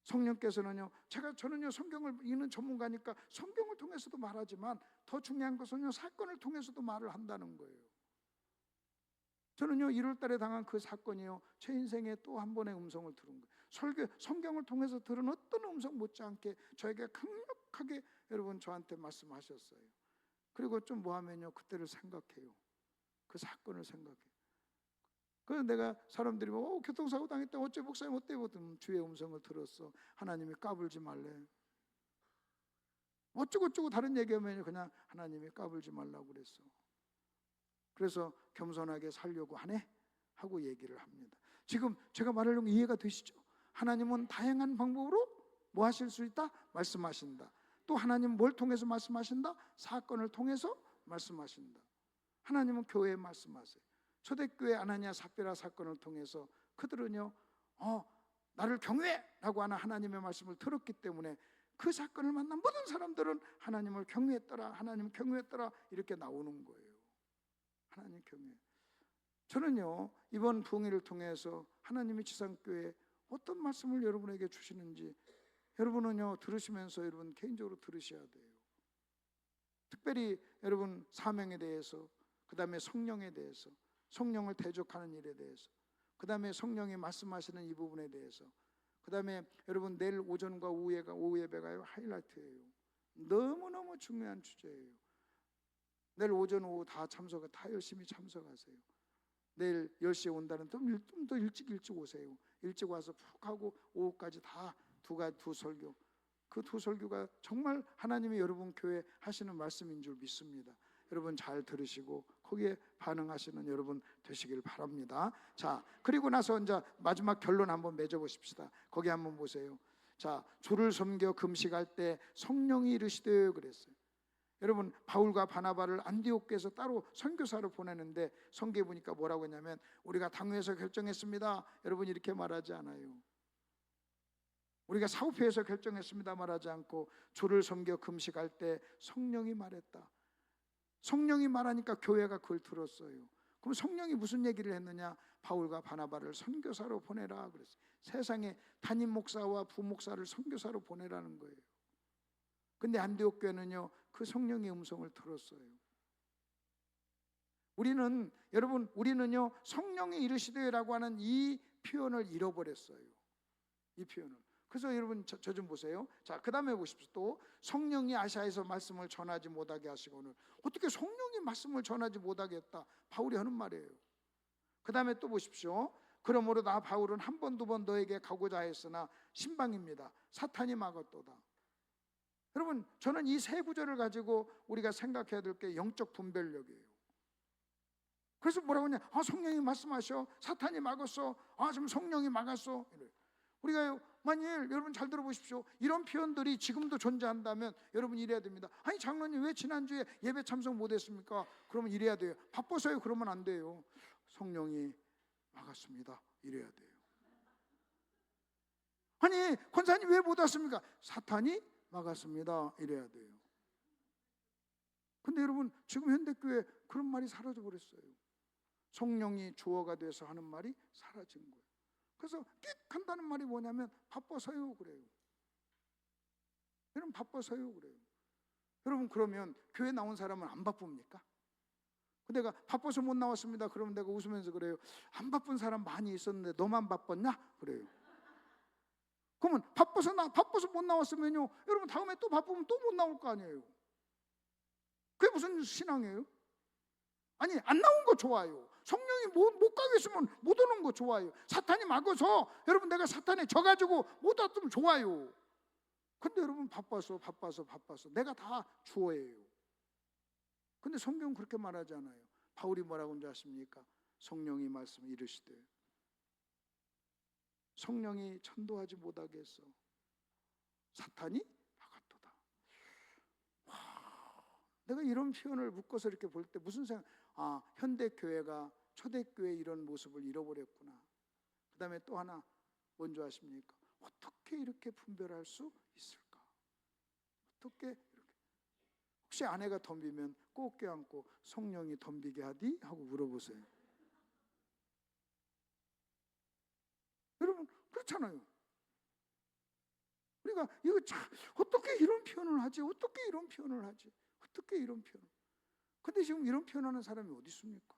성령께서는요, 저는요 성경을 읽는 전문가니까 성경을 통해서도 말하지만 더 중요한 것은요, 사건을 통해서도 말을 한다는 거예요. 저는요 1월 달에 당한 그 사건이요, 제 인생에 또 한 번의 음성을 들은 거예요. 성경을 통해서 들은 어떤 음성 못지않게 저에게 강력하게 여러분 저한테 말씀하셨어요. 그리고 좀 뭐하면요, 그때를 생각해요. 그 사건을 생각해요. 그래서 내가 사람들이 교통사고 당했다, 어째 목사님 어때? 주의 음성을 들었어. 하나님이 까불지 말래. 어쩌고저쩌고 다른 얘기하면 그냥 하나님이 까불지 말라고 그랬어. 그래서 겸손하게 살려고 하네 하고 얘기를 합니다. 지금 제가 말하려는 거 이해가 되시죠? 하나님은 다양한 방법으로 뭐 하실 수 있다? 말씀하신다. 또 하나님은 뭘 통해서 말씀하신다? 사건을 통해서 말씀하신다. 하나님은 교회에 말씀하세요. 초대교회 아나니아 삽비라 사건을 통해서 그들은요, 나를 경외라고 하는 하나님의 말씀을 들었기 때문에 그 사건을 만난 모든 사람들은 하나님을 경외했더라, 하나님 경외했더라 이렇게 나오는 거예요. 하나님 경외. 저는요, 이번 부흥회를 통해서 하나님이 지상교회에 어떤 말씀을 여러분에게 주시는지 여러분은요, 들으시면서 여러분 개인적으로 들으셔야 돼요. 특별히 여러분 사명에 대해서, 그 다음에 성령에 대해서, 성령을 대적하는 일에 대해서, 그 다음에 성령이 말씀하시는 이 부분에 대해서, 그 다음에 여러분 내일 오전과 오후 예배가 하이라이트예요. 너무너무 중요한 주제예요. 내일 오전 오후 다 열심히 참석하세요. 내일 10시에 온다는 좀 더 일찍 오세요. 일찍 와서 푹 하고 오후까지 다 두 설교, 그 두 설교가 정말 하나님이 여러분 교회 하시는 말씀인 줄 믿습니다. 여러분 잘 들으시고 거기에 반응하시는 여러분 되시길 바랍니다. 자, 그리고 나서 이제 마지막 결론 한번 맺어보십시다. 거기 한번 보세요. 자, 주를 섬겨 금식할 때 성령이 이르시되 그랬어요. 여러분 바울과 바나바를 안디옥에서 따로 선교사로 보내는데 성경에 보니까 뭐라고 했냐면 우리가 당회에서 결정했습니다, 여러분 이렇게 말하지 않아요. 우리가 사업회에서 결정했습니다 말하지 않고 주를 섬겨 금식할 때 성령이 말했다. 성령이 말하니까 교회가 그걸 들었어요. 그럼 성령이 무슨 얘기를 했느냐? 바울과 바나바를 선교사로 보내라 그랬어요. 세상에 담임 목사와 부목사를 선교사로 보내라는 거예요. 근데 안디옥 교회는요 그 성령의 음성을 들었어요. 우리는요 성령이 이르시되라고 하는 이 표현을 잃어버렸어요. 이 표현을. 그래서 여러분 저 좀 보세요. 자, 그 다음에 보십시오. 또 성령이 아시아에서 말씀을 전하지 못하게 하시고는, 어떻게 성령이 말씀을 전하지 못하게 했다? 바울이 하는 말이에요. 그 다음에 또 보십시오. 그러므로 나 바울은 한 번 두 번 너에게 가고자 했으나 신방입니다. 사탄이 막았도다. 여러분 저는 이 세 구절을 가지고 우리가 생각해야 될 게 영적 분별력이에요. 그래서 뭐라고 하냐? 성령이 말씀하셔, 사탄이 막았어, 지금 성령이 막았어. 이래요. 우리가 만일 여러분 잘 들어보십시오. 이런 표현들이 지금도 존재한다면 여러분 이래야 됩니다. 아니 장로님 왜 지난주에 예배 참석 못했습니까? 그러면 이래야 돼요. 바빠서요. 그러면 안 돼요. 성령이 막았습니다. 이래야 돼요. 아니 권사님 왜 못 왔습니까? 사탄이 막았습니다. 이래야 돼요. 근데 여러분 지금 현대교회 그런 말이 사라져 버렸어요. 성령이 주어가 돼서 하는 말이 사라진 거예요. 그래서 끽 한다는 말이 뭐냐면 바빠서요 그래요. 여러분 바빠서요 그래요. 여러분 그러면 교회 나온 사람은 안 바쁩니까? 내가 바빠서 못 나왔습니다. 그러면 내가 웃으면서 그래요. 안 바쁜 사람 많이 있었는데 너만 바빴냐? 그래요. 그러면 바빠서 못 나왔으면요 여러분 다음에 또 바쁘면 또 못 나올 거 아니에요. 그게 무슨 신앙이에요? 아니 안 나온 거 좋아요. 성령이 못 가겠으면 못 오는 거 좋아요. 사탄이 막아서 여러분 내가 사탄에 져가지고 못 왔으면 좋아요. 근데 여러분 바빠서 내가 다 주어예요. 근데 성경은 그렇게 말하지 않아요. 바울이 뭐라고 하는지 아십니까? 성령이 말씀을 이르시되 성령이 전도하지 못하게 해서 사탄이 막았도다. 내가 이런 표현을 묶어서 이렇게 볼 때 무슨 생각? 현대교회가 초대교회 이런 모습을 잃어버렸구나. 그 다음에 또 하나 뭔지 아십니까? 어떻게 이렇게 분별할 수 있을까? 어떻게 이렇게? 혹시 아내가 덤비면 꼭 껴안고 성령이 덤비게 하디? 하고 물어보세요. 여러분 그렇잖아요. 그러니까 이거 어떻게 이런 표현을 하지? 어떻게 이런 표현을 하지? 어떻게 이런 표현? 근데 지금 이런 표현하는 사람이 어디 있습니까?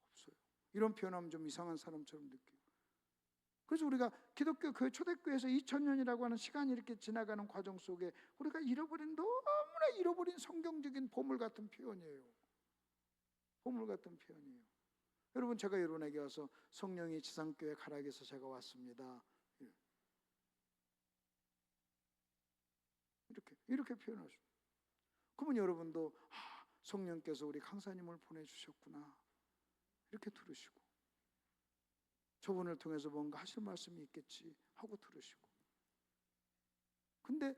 없어요. 이런 표현하면 좀 이상한 사람처럼 느끼고. 그래서 우리가 기독교 그 초대교회에서 2000년이라고 하는 시간이 이렇게 지나가는 과정 속에 우리가 너무나 잃어버린 성경적인 보물 같은 표현이에요. 보물 같은 표현이에요. 여러분 제가 여러분에게 와서 성령이 지상교회 가락에서 제가 왔습니다. 이렇게 표현하죠. 그러면 여러분도 성령께서 우리 강사님을 보내주셨구나 이렇게 들으시고, 저분을 통해서 뭔가 하실 말씀이 있겠지 하고 들으시고. 근데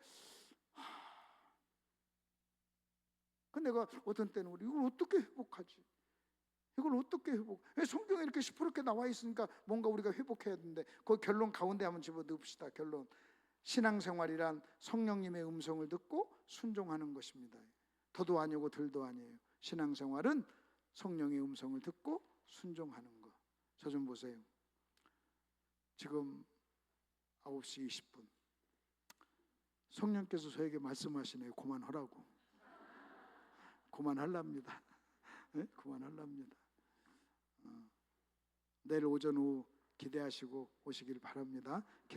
내가 어떤 때는 우리 이걸 어떻게 회복하지? 이걸 어떻게 성경에 이렇게 시퍼렇게 나와 있으니까 뭔가 우리가 회복해야 되는데 그 결론 가운데 한번 집어넣읍시다. 결론. 신앙생활이란 성령님의 음성을 듣고 순종하는 것입니다. 더도 아니고 덜도 아니에요. 신앙생활은 성령의 음성을 듣고 순종하는 것. 저 좀 보세요. 지금 9시 20분. 성령께서 저에게 말씀하시네요. 그만하랍니다. 네? 그만하랍니다. 내일 오전 오후 기대하시고 오시길 바랍니다.